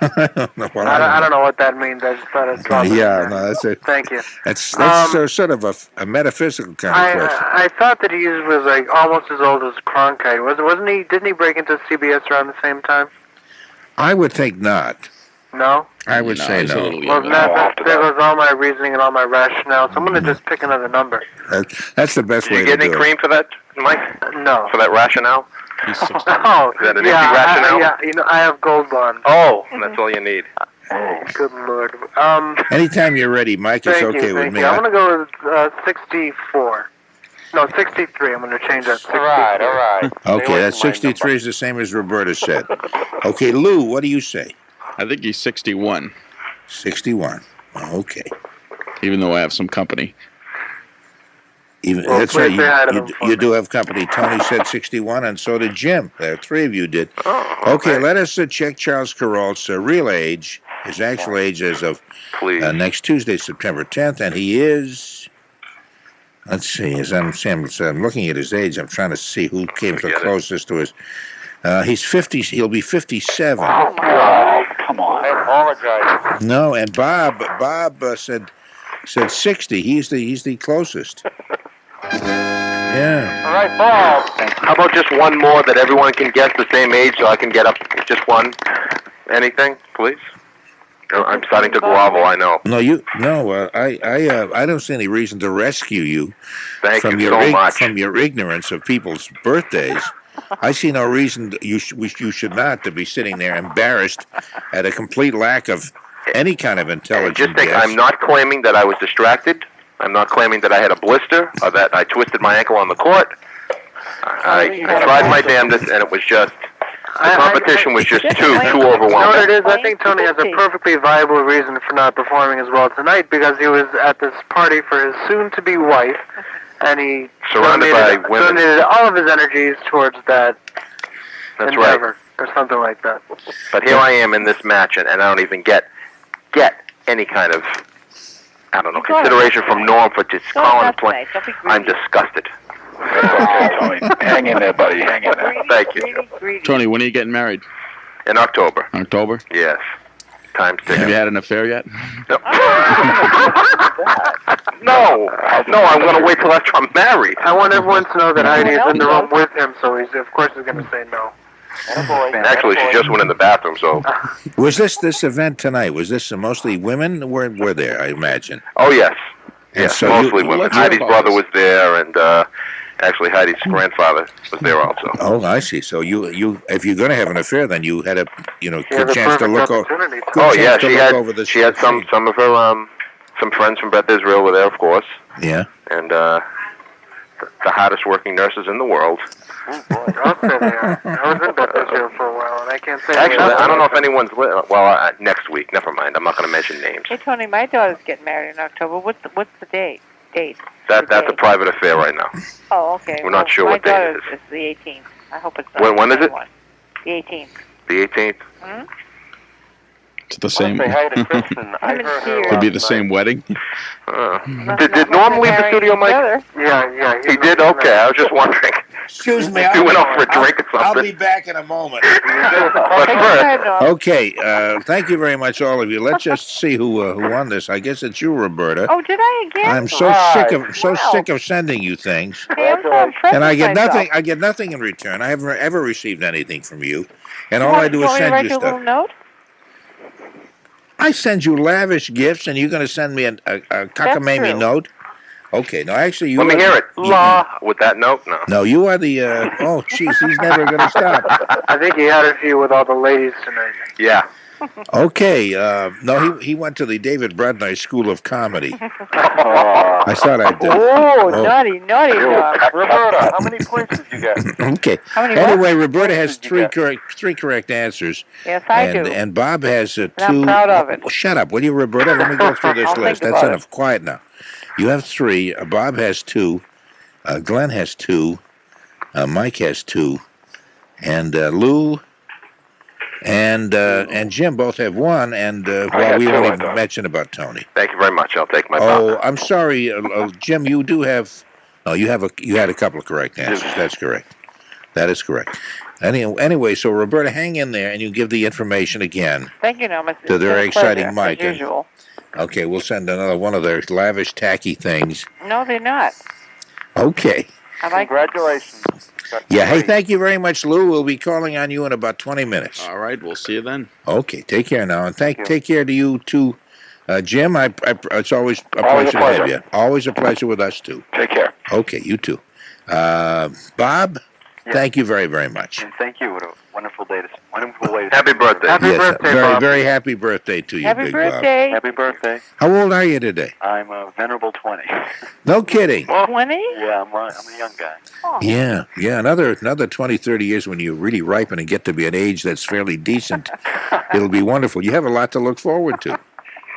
I don't know. Well, I don't know what that means. I just thought I'd drop it in Yeah, there. no, that's a, Thank you. that's sort of a metaphysical kind of question. I thought that he was like almost as old as Cronkite. Wasn't he? Didn't he break into CBS around the same time? I would think not. No? I would say he's a no. little Well, younger. there goes all my reasoning and all my rationale. So I'm going to just pick another number. That's the best Did way you to get any do cream for that, Mike? No. For that rationale? He's 60. Oh, Is that an yeah, empty rationale? yeah. I have gold bonds. Oh, that's all you need. Good Lord. it. Anytime you're ready, Mike, it's Thank okay you, with thank me. you. I'm going to go with 64. No, 63. I'm going to change that. 63. All right. Okay, that's 63 is the same as Roberta said. Okay, Lou, what do you say? I think he's 61, 61. Okay. even though I have some company. Even Well, that's right. please say hi to them for You me. do have company. Tony said 61, and so did Jim. Three of you did. Okay, let us check Charles Kuralt's real age, his actual age as of next Tuesday, September 10th, and he is. Let's see. As I'm looking at his age, I'm trying to see who came the closest to his. He's 50. He'll be 57. Oh, God. Come on. I apologize. No, and Bob said 60. He's the closest. Yeah. All right, Bob. How about just one more that everyone can guess the same age, so I can get up just one? Anything, please? I'm starting to grovel. I know. I don't see any reason to rescue you Thank you your so much. from your ignorance of people's birthdays. I see no reason you should not to be sitting there embarrassed at a complete lack of any kind of intelligence. Just think, I'm not claiming that I was distracted. I'm not claiming that I had a blister or that I twisted my ankle on the court. I tried my damnedest, and it was just the competition was just too You know what overwhelming. it is? I think Tony has a perfectly viable reason for not performing as well tonight, because he was at this party for his soon-to-be wife, and he Surrounded by women. donated all of his energies towards that That's endeavor, or something like that. But here I am in this match, and I don't even get any kind of, I don't know, consideration from Norm for just calling and playing. I'm disgusted. Okay, Tony. Hang in there, buddy. Hang in there. Thank you. Tony, when are you getting married? In October. October? Yes. Time's ticking. Have you had an affair yet? No, I'm going to wait till after I'm married. I want everyone to know that Heidi is in the room with him, so of course he's going to say no. Actually, she just went in the bathroom, so. Was this event tonight? Was this mostly women? Were there? I imagine. Oh, yes. And Yes, so mostly you- women. let's hear Heidi's about brother this. was there, and actually Heidi's grandfather was there also. Oh, I see. So you, if you're going to have an affair, then you had a, She good has a chance to perfect look over. opportunity. Oh, yeah, to she look had over the some of her some friends from Beth Israel were there, of course, Yeah. and the hardest working nurses in the world. Oh, boy. I'll say they are. I was in Bethesda for a while, and I can't say... Actually, I don't know if anyone's... next week. Never mind. I'm not going to mention names. Hey, Tony, my daughter's getting married in October. What's the date? That's a private affair right now. Oh, okay. We're not sure what date it is. It's the 18th. I hope it's not. When is it? The 18th. The 18th? Hmm? It's the same. Say hi to Preston. I heard her Could be the last same night. wedding. Did Norm leave the studio, Mike? Yeah. He did? Okay, I was just wondering. Excuse me. He went out for a drink or I'll something. be back in a moment. But first, Okay, thank you very much, all of you. Let's just see who won this. I guess it's you, Roberta. Oh, did I again? I'm so sick of sending you things, Hey, I'm so impressed and I with get myself. nothing. I get nothing in return. I haven't ever received anything from you, and You all want- I do you is want me to send write you you a little stuff. note? I send you lavish gifts, and you're going to send me a cockamamie true. note. Okay, no, actually, you. let me are hear the- it. La, with that note? No. No, you are the. Oh, jeez, he's never going to stop. I think he had a few with all the ladies tonight. Yeah. Okay, no, he went to the David Bradnight School of Comedy. I thought I did. Oh, naughty, naughty dog. Roberta, how many points did you get? Okay. How many what? Anyway, Roberta has Did you three correct answers. Yes, I and, do. And Bob has two. I'm proud of it. Oh, shut up, will you, Roberta? Let me go through this I'll think list. That's about enough. Quiet now. You have three. Bob has two. Glenn has two. Mike has two. And Lou and Jim both have one. And well, we only mentioned about Tony. Thank you very much. I'll take my Oh, I'm sorry, Jim. You do have. Oh, you had a couple of correct answers. That's correct. That is correct. Anyway, so Roberta, hang in there, and you give the information again. Thank you, Norma. To the very exciting Mike. As usual. Okay, we'll send another one of their lavish, tacky things. No, they're not. Okay. I like. Congratulations. Yeah. Hey, thank you very much, Lou. We'll be calling on you in about 20 minutes. All right, we'll see you then. Okay. Take care now, and take care to you too, Jim. It's always a Always pleasure a to have pleasure. you. Always a pleasure with us too. Take care. Okay, you too. Bob, thank you very, very much. And thank you. What a wonderful day. Wonderful way. Happy birthday. Happy birthday, very, Bob. very happy birthday to you, Happy Big Bob. birthday. Happy birthday. How old are you today? I'm a venerable 20. No kidding. 20? Yeah, I'm a young guy. Oh. Yeah, another 20, 30 years when you really ripen and get to be an age that's fairly decent, it'll be wonderful. You have a lot to look forward to.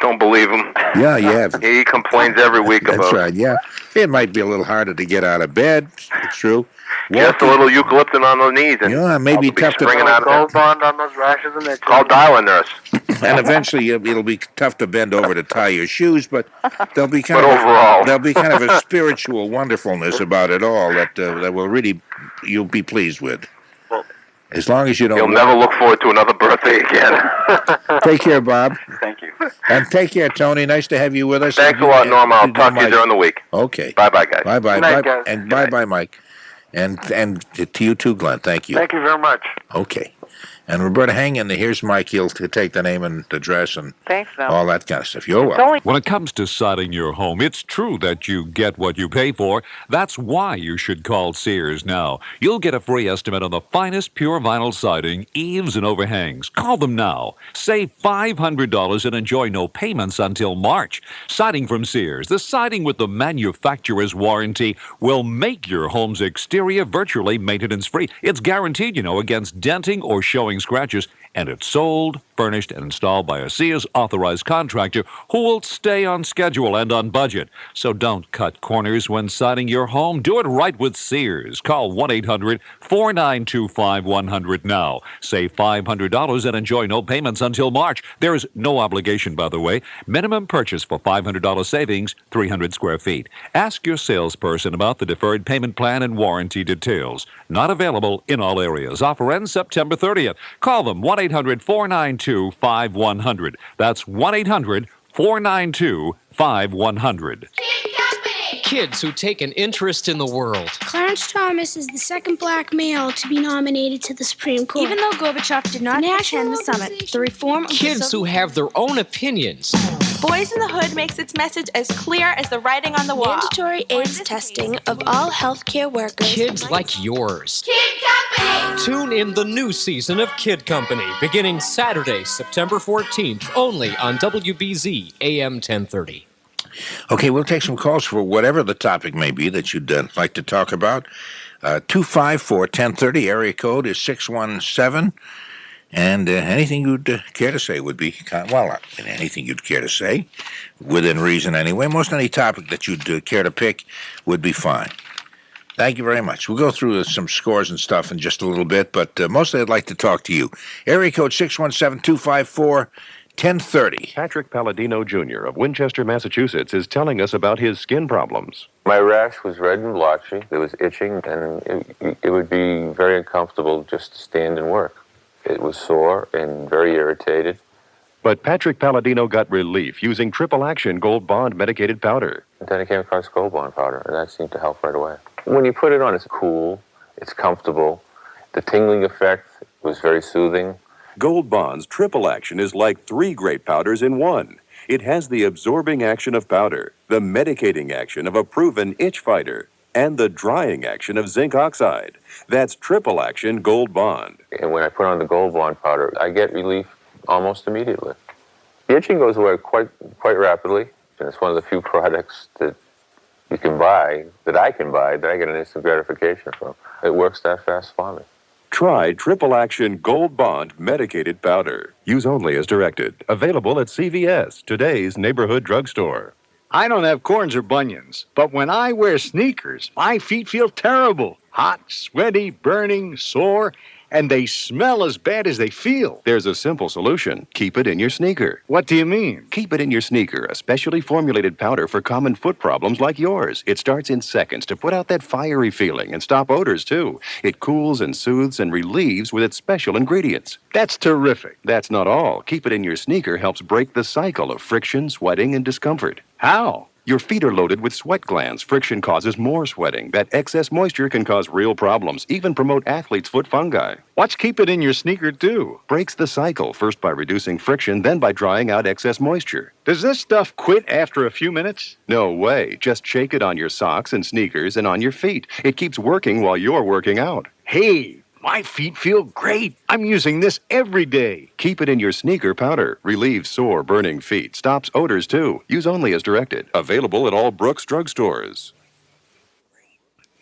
Don't believe him. Yeah, you have. He complains every week That's about right, yeah. It might be a little harder to get out of bed. It's true. just a little eucalyptus on the knees. And Yeah, maybe I'll be tough to... springing out of Gold it. bond on those rashes and their Call dial a nurse. And eventually it'll be tough to bend over to tie your shoes, but there'll be kind But of overall. there'll be kind of a spiritual wonderfulness about it all that will really you'll be pleased with. Well, As long as you don't... You'll never look forward to another birthday again. Take care, Bob. thank you. And take care, Tony. Nice to have you with us. Thanks a lot, Norm. I'll talk to you during the week. Okay. Bye-bye, guys. Bye-bye. Good night, Bye. guys. And bye-bye, Mike. And to you too, Glenn. Thank you. Thank you very much. Okay. And Roberta, hang in there. Here's Mike. He'll take the name and address and Thanks, Norm. all that kind of stuff. You're It's welcome. only When it comes to siding your home, it's true that you get what you pay for. That's why you should call Sears now. You'll get a free estimate on the finest pure vinyl siding, eaves, and overhangs. Call them now. Save $500 and enjoy no payments until March. Siding from Sears, the siding with the manufacturer's warranty, will make your home's exterior virtually maintenance-free. It's guaranteed, against denting or showing scratches, and it's sold, furnished, and installed by a Sears authorized contractor who will stay on schedule and on budget. So don't cut corners when siding your home. Do it right with Sears. Call 1-800-492-5100 now. Save $500 and enjoy no payments until March. There is no obligation, by the way. Minimum purchase for $500 savings, 300 square feet. Ask your salesperson about the deferred payment plan and warranty details. Not available in all areas. Offer ends September 30th. Call them 1-800-492-5100. That's 1-800-492-5100. Kids who take an interest in the world. Clarence Thomas is the second black male to be nominated to the Supreme Court. Even though Gorbachev did not attend the summit, the reform of Kids who have their own opinions. Boys in the Hood makes its message as clear as the writing on the wall. Mandatory AIDS testing of all healthcare workers. Kids like yours. Kid Company! Tune in the new season of Kid Company, beginning Saturday, September 14th, only on WBZ AM 1030. Okay, we'll take some calls for whatever the topic may be that you'd like to talk about. 254-1030, area code is 617. And anything you'd care to say would be, anything you'd care to say, within reason anyway. Most any topic that you'd care to pick would be fine. Thank you very much. We'll go through some scores and stuff in just a little bit, but mostly I'd like to talk to you. Area code 617-254-1030. Patrick Palladino Jr. of Winchester, Massachusetts, is telling us about his skin problems. My rash was red and blotchy. It was itching, and it would be very uncomfortable just to stand and work. It was sore and very irritated. But Patrick Palladino got relief using Triple Action Gold Bond medicated powder. And then I came across Gold Bond powder, and that seemed to help right away. When you put it on, it's cool, it's comfortable. The tingling effect was very soothing. Gold Bond's Triple Action is like 3 great powders in one. It has the absorbing action of powder, the medicating action of a proven itch fighter, and the drying action of zinc oxide. That's Triple Action Gold Bond. And when I put on the Gold Bond powder, I get relief almost immediately. The itching goes away quite rapidly, and it's one of the few products that you can buy, that I can buy, that I get an instant gratification from. It works that fast for me. Try Triple Action Gold Bond medicated powder. Use only as directed. Available at CVS, today's neighborhood drugstore. I don't have corns or bunions, but when I wear sneakers, my feet feel terrible. Hot, sweaty, burning, sore, and they smell as bad as they feel. There's a simple solution. Keep it in your sneaker. What do you mean? Keep it in your sneaker, a specially formulated powder for common foot problems like yours. It starts in seconds to put out that fiery feeling and stop odors, too. It cools and soothes and relieves with its special ingredients. That's terrific. That's not all. Keep it in your sneaker helps break the cycle of friction, sweating, and discomfort. How? Your feet are loaded with sweat glands. Friction causes more sweating. That excess moisture can cause real problems, even promote athlete's foot fungi. What's keep it in your sneaker do? Breaks the cycle, first by reducing friction, then by drying out excess moisture. Does this stuff quit after a few minutes? No way. Just shake it on your socks and sneakers and on your feet. It keeps working while you're working out. Hey! My feet feel great. I'm using this every day. Keep it in your sneaker powder. Relieves sore, burning feet. Stops odors, too. Use only as directed. Available at all Brooks drugstores.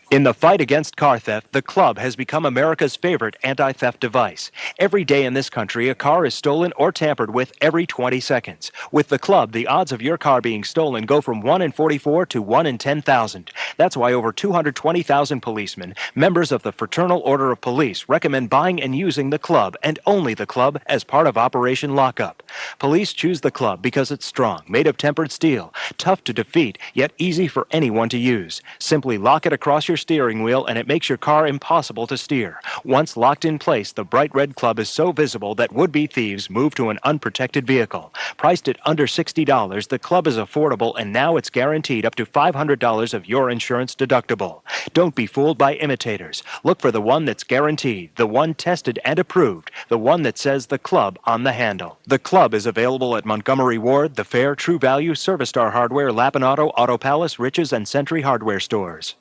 In the fight against car theft, the club has become America's favorite anti-theft device. Every day in this country, a car is stolen or tampered with every 20 seconds. With the club, the odds of your car being stolen go from 1 in 44 to 1 in 10,000. That's why over 220,000 policemen, members of the Fraternal Order of Police, recommend buying and using the club, and only the club, as part of Operation Lockup. Police choose the club because it's strong, made of tempered steel, tough to defeat, yet easy for anyone to use. Simply lock it across your steering wheel and it makes your car impossible to steer. Once locked in place, the bright red club is so visible that would-be thieves move to an unprotected vehicle. Priced at under $60, the club is affordable, and now it's guaranteed up to $500 of your insurance deductible. Don't be fooled by imitators. Look for the one that's guaranteed, the one tested and approved, the one that says the club on the handle. The club is available at Montgomery Ward, The Fair, True Value, Service Star Hardware, Lappin Auto, Auto Palace, Riches, and Century Hardware stores.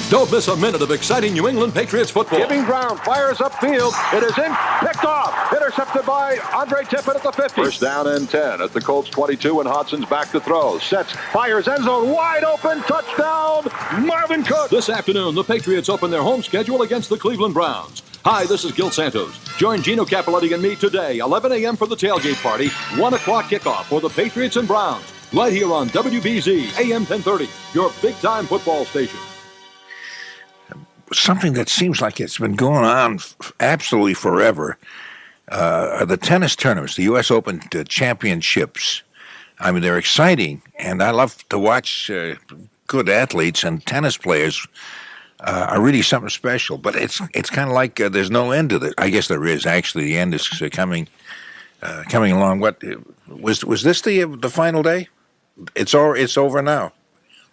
Don't miss a minute of exciting New England Patriots football. Giving ground, fires upfield. It is in, picked off, intercepted by Andre Tippett at the 50. First down and 10 at the Colts 22, and Hodson's back to throw. Sets, fires, end zone, wide open, touchdown, Marvin Cook. This afternoon, the Patriots open their home schedule against the Cleveland Browns. Hi, this is Gil Santos. Join Gino Capoletti and me today, 11 a.m. for the tailgate party, 1 o'clock kickoff for the Patriots and Browns. Right here on WBZ, AM 1030, your big-time football station. Something that seems like it's been going on absolutely forever are the tennis tournaments, the U.S. Open championships. I mean, they're exciting, and I love to watch good athletes, and tennis players are really something special. But it's kind of like there's no end to it. I guess there is, actually. The end is coming along. What was this the final day? It's over now.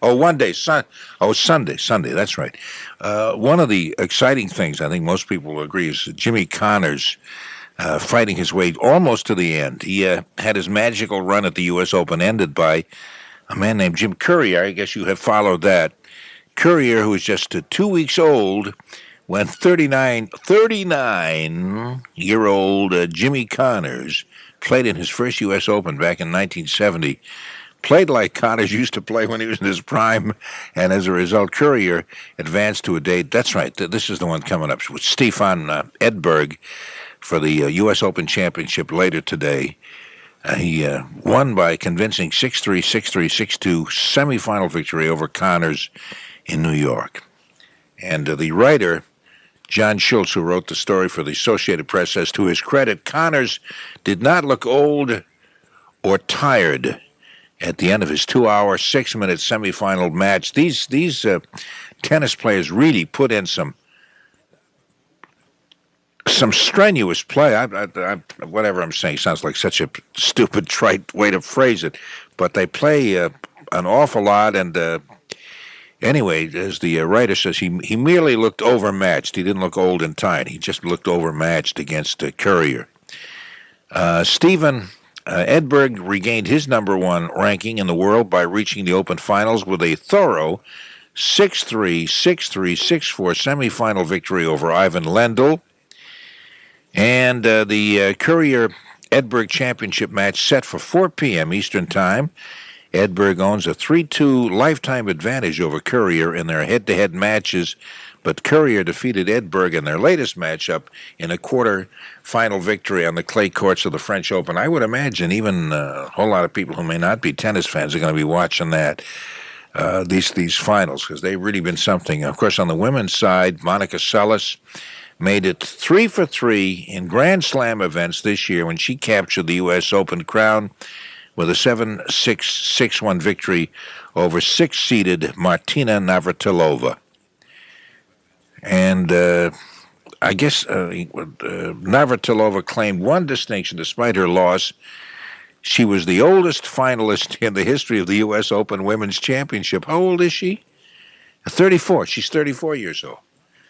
Oh, one day, Sunday, that's right. One of the exciting things, I think most people will agree, is Jimmy Connors fighting his way almost to the end. He had his magical run at the U.S. Open ended by a man named Jim Courier. I guess you have followed that. Courier, who was just 2 weeks old, when 39-year-old Jimmy Connors played in his first U.S. Open back in 1970. played like Connors used to play when he was in his prime, and as a result, Courier advanced to a date. That's right. This is the one coming up with Stefan Edberg for the U.S. Open Championship later today. He won by convincing 6-3, 6-3, 6-2 semifinal victory over Connors in New York. And the writer, John Schultz, who wrote the story for the Associated Press, says, to his credit, Connors did not look old or tired at the end of his 2-hour, 6-minute semifinal match. These tennis players really put in some strenuous play. Whatever I'm saying sounds like such a stupid, trite way to phrase it, but they play an awful lot. And anyway, as the writer says, he merely looked overmatched. He didn't look old and tired. He just looked overmatched against Courier. Stephen Edberg regained his number one ranking in the world by reaching the Open Finals with a thorough 6-3, 6-3, 6-4 semifinal victory over Ivan Lendl. And the Courier-Edberg Championship match set for 4 p.m. Eastern Time. Edberg owns a 3-2 lifetime advantage over Courier in their head-to-head matches, but Courier defeated Edberg in their latest matchup in a quarter-final victory on the clay courts of the French Open. I would imagine even a whole lot of people who may not be tennis fans are going to be watching that, these finals, because they've really been something. Of course, on the women's side, Monica Seles made it 3 for 3 in Grand Slam events this year when she captured the U.S. Open crown with a 7-6, 6-1 victory over 6-seeded Martina Navratilova. And I guess Navratilova claimed one distinction despite her loss. She was the oldest finalist in the history of the U.S. Open Women's Championship. How old is she? 34. She's 34 years old.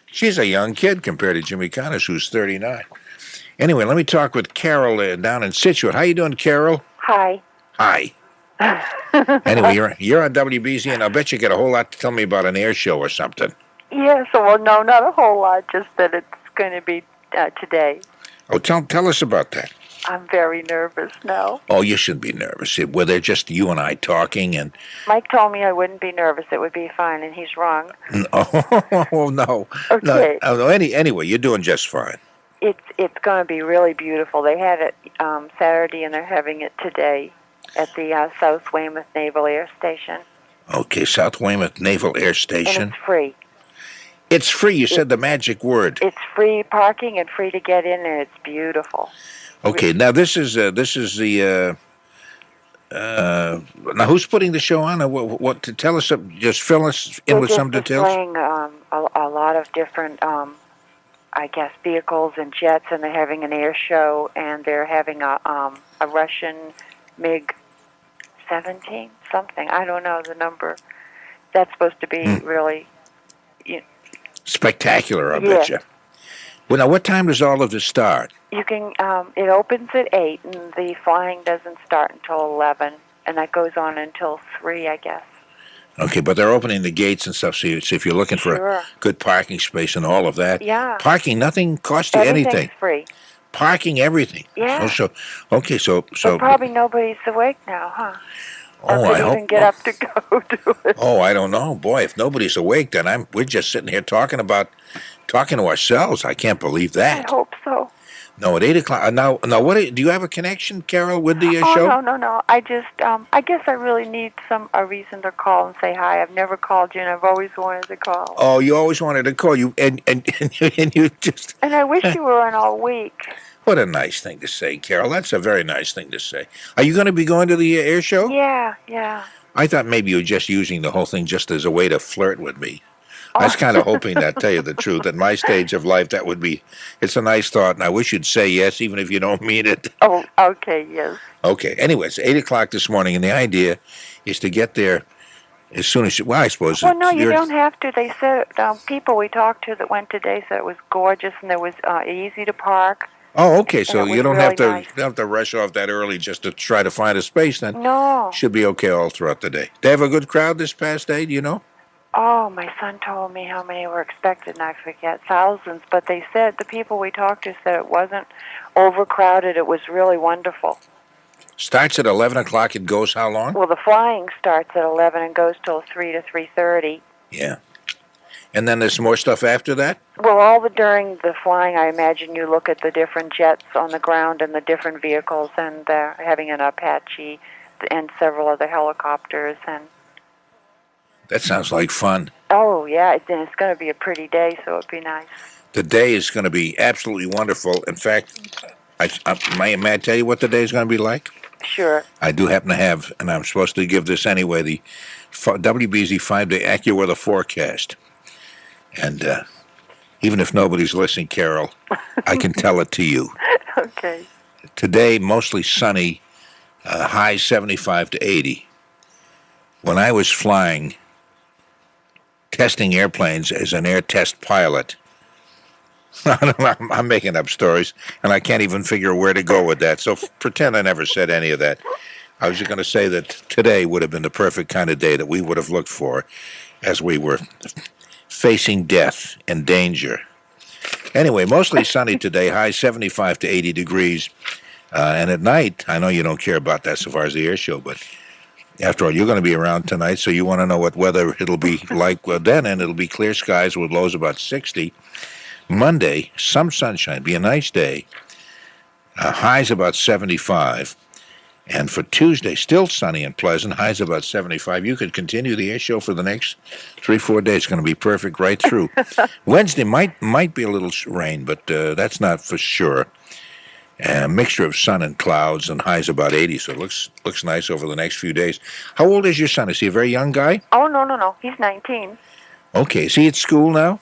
She's a young kid compared to Jimmy Connors, who's 39. Anyway, let me talk with Carol down in Scituate. How you doing, Carol? Hi. Hi. Anyway, you're on WBZ, and I'll bet you get a whole lot to tell me about an air show or something. Yes, well, no, not a whole lot, just that it's going to be today. Oh, tell us about that. I'm very nervous now. Oh, you shouldn't be nervous. Were there just you and I talking? And Mike told me I wouldn't be nervous. It would be fine, and he's wrong. Oh, no. Okay. No, anyway, you're doing just fine. It's going to be really beautiful. They had it Saturday, and they're having it today at the South Weymouth Naval Air Station. Okay, South Weymouth Naval Air Station. And it's free. It's free. You said the magic word. It's free parking and free to get in, and it's beautiful. Okay, now this is the now who's putting the show on? What to tell us? Just fill us in with some details. They're displaying a lot of different, I guess, vehicles and jets, and they're having an air show, and they're having a Russian MiG-17 something. I don't know the number. That's supposed to be really spectacular. I bet you. Well, now what time does all of this start? You can. It opens at 8, and the flying doesn't start until 11, and that goes on until 3, I guess. Okay, but they're opening the gates and stuff, so if you're looking for a good parking space and all of that. Yeah. Parking, nothing costs you anything. Everything's free. Parking, everything. Yeah. So But probably nobody's awake now, huh? Oh, I hope. Even get up to go to it. Oh, I don't know, boy. If nobody's awake, then we're just sitting here talking to ourselves. I can't believe that. I hope so. No, at 8 o'clock. Now, do you have a connection, Carol, with the show? No. I just, I guess I really need a reason to call and say hi. I've never called you, and I've always wanted to call. Oh, you always wanted to call you, and you just. And I wish you were on all week. What a nice thing to say, Carol. That's a very nice thing to say. Are you going to be going to the air show? Yeah. I thought maybe you were just using the whole thing just as a way to flirt with me. I was kind of hoping that, tell you the truth, at my stage of life, that would be, it's a nice thought, and I wish you'd say yes, even if you don't mean it. Oh, okay, yes. Okay, anyway, it's 8 o'clock this morning, and the idea is to get there as soon as, I suppose. Well, no, you don't have to. They said, people we talked to that went today said it was gorgeous, and it was easy to park. Oh, okay, so you don't have to nice. you don't have to rush off that early just to try to find a space then. No. Should be okay all throughout the day. They have a good crowd this past day, do you know? Oh, my son told me how many were expected, and I forget, thousands. But they said, the people we talked to said it wasn't overcrowded. It was really wonderful. Starts at 11 o'clock. It goes how long? Well, the flying starts at 11 and goes till 3 to 3:30. Yeah. And then there's more stuff after that? Well, during the flying, I imagine you look at the different jets on the ground and the different vehicles, and having an Apache and several other helicopters. And That sounds like fun. oh, yeah, and it's going to be a pretty day, so it'd be nice. The day is going to be absolutely wonderful. In fact, may I tell you what the day is going to be like? Sure. I do happen to have, and I'm supposed to give this anyway, the WBZ 5-day AccuWeather forecast. And even if nobody's listening, Carol, I can tell it to you. Okay. Today, mostly sunny, high 75 to 80. When I was flying, testing airplanes as an air test pilot, I'm making up stories, and I can't even figure where to go with that, so pretend I never said any of that. I was just going to say that today would have been the perfect kind of day that we would have looked for as we were facing death and danger. Anyway, mostly sunny today, high 75 to 80 degrees. And at night, I know you don't care about that so far as the air show, but after all, you're going to be around tonight, so you want to know what weather it'll be like. Well, then, and it'll be clear skies with lows about 60. Monday, some sunshine, be a nice day. Highs about 75. And for Tuesday, still sunny and pleasant, highs about 75. You could continue the air show for the next 3-4 days. It's going to be perfect right through. Wednesday might be a little rain, but that's not for sure. A mixture of sun and clouds, and highs about 80, so it looks nice over the next few days. How old is your son? Is he a very young guy? Oh, no. He's 19. Okay. Is he at school now?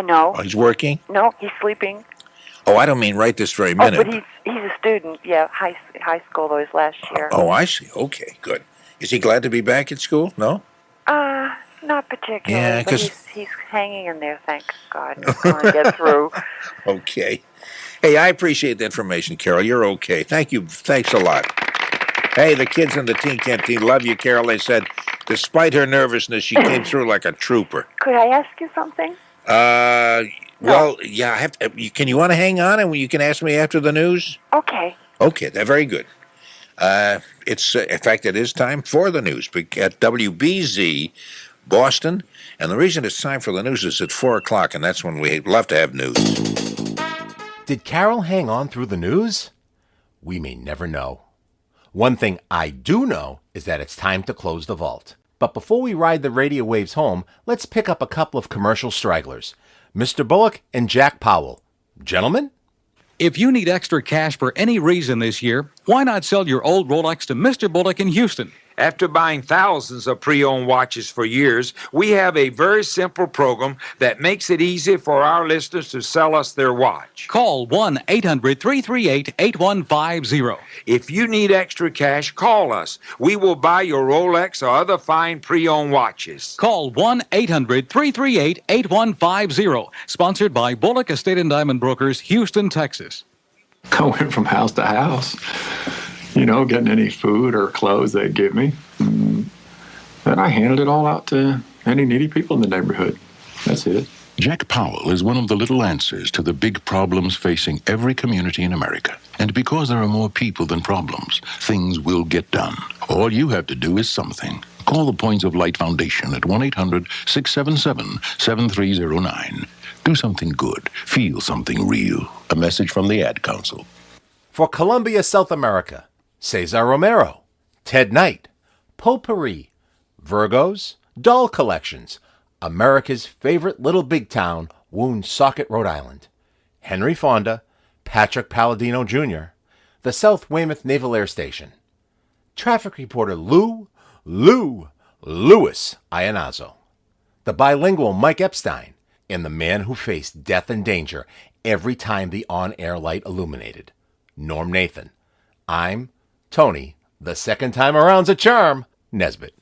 No. Oh, he's working? No, he's sleeping. Oh, I don't mean right this very minute. Oh, but he's a student, yeah, high school, though, his last year. Oh, I see. Okay, good. Is he glad to be back at school? No? Not particularly, Yeah, but 'cause- he's hanging in there, thank God. He's going to get through. Okay. Hey, I appreciate the information, Carol. You're okay. Thank you. Thanks a lot. Hey, the kids in the teen canteen love you, Carol. They said, despite her nervousness, she came through like a trooper. Could I ask you something? Well, yeah, I have to, can you want to hang on and you can ask me after the news? Okay. Okay, that's very good. It's in fact, it is time for the news at WBZ Boston, and the reason it's time for the news is at 4 o'clock, and that's when we love to have news. Did Carol hang on through the news? We may never know. One thing I do know is that it's time to close the vault. But before we ride the radio waves home, let's pick up a couple of commercial stragglers. Mr. Bullock and Jack Powell. Gentlemen? If you need extra cash for any reason this year, why not sell your old Rolex to Mr. Bullock in Houston? After buying thousands of pre-owned watches for years, we have a very simple program that makes it easy for our listeners to sell us their watch. Call 1-800-338-8150. If you need extra cash, call us. We will buy your Rolex or other fine pre-owned watches. Call 1-800-338-8150. Sponsored by Bullock Estate and Diamond Brokers, Houston, Texas. I went from house to house, getting any food or clothes they'd give me. Then I handed it all out to any needy people in the neighborhood. That's it. Jack Powell is one of the little answers to the big problems facing every community in America. And because there are more people than problems, things will get done. All you have to do is something. Call the Points of Light Foundation at 1-800-677-7309. Do something good. Feel something real. A message from the Ad Council. For Colombia, South America, Cesar Romero, Ted Knight, Potpourri, Virgos, Doll Collections, America's favorite little big town, Woonsocket, Rhode Island, Henry Fonda, Patrick Palladino Jr., the South Weymouth Naval Air Station, traffic reporter Lou Iannazzo, the bilingual Mike Epstein, and the man who faced death and danger every time the on-air light illuminated, Norm Nathan. I'm Tony, the second time around's a charm, Nesbitt.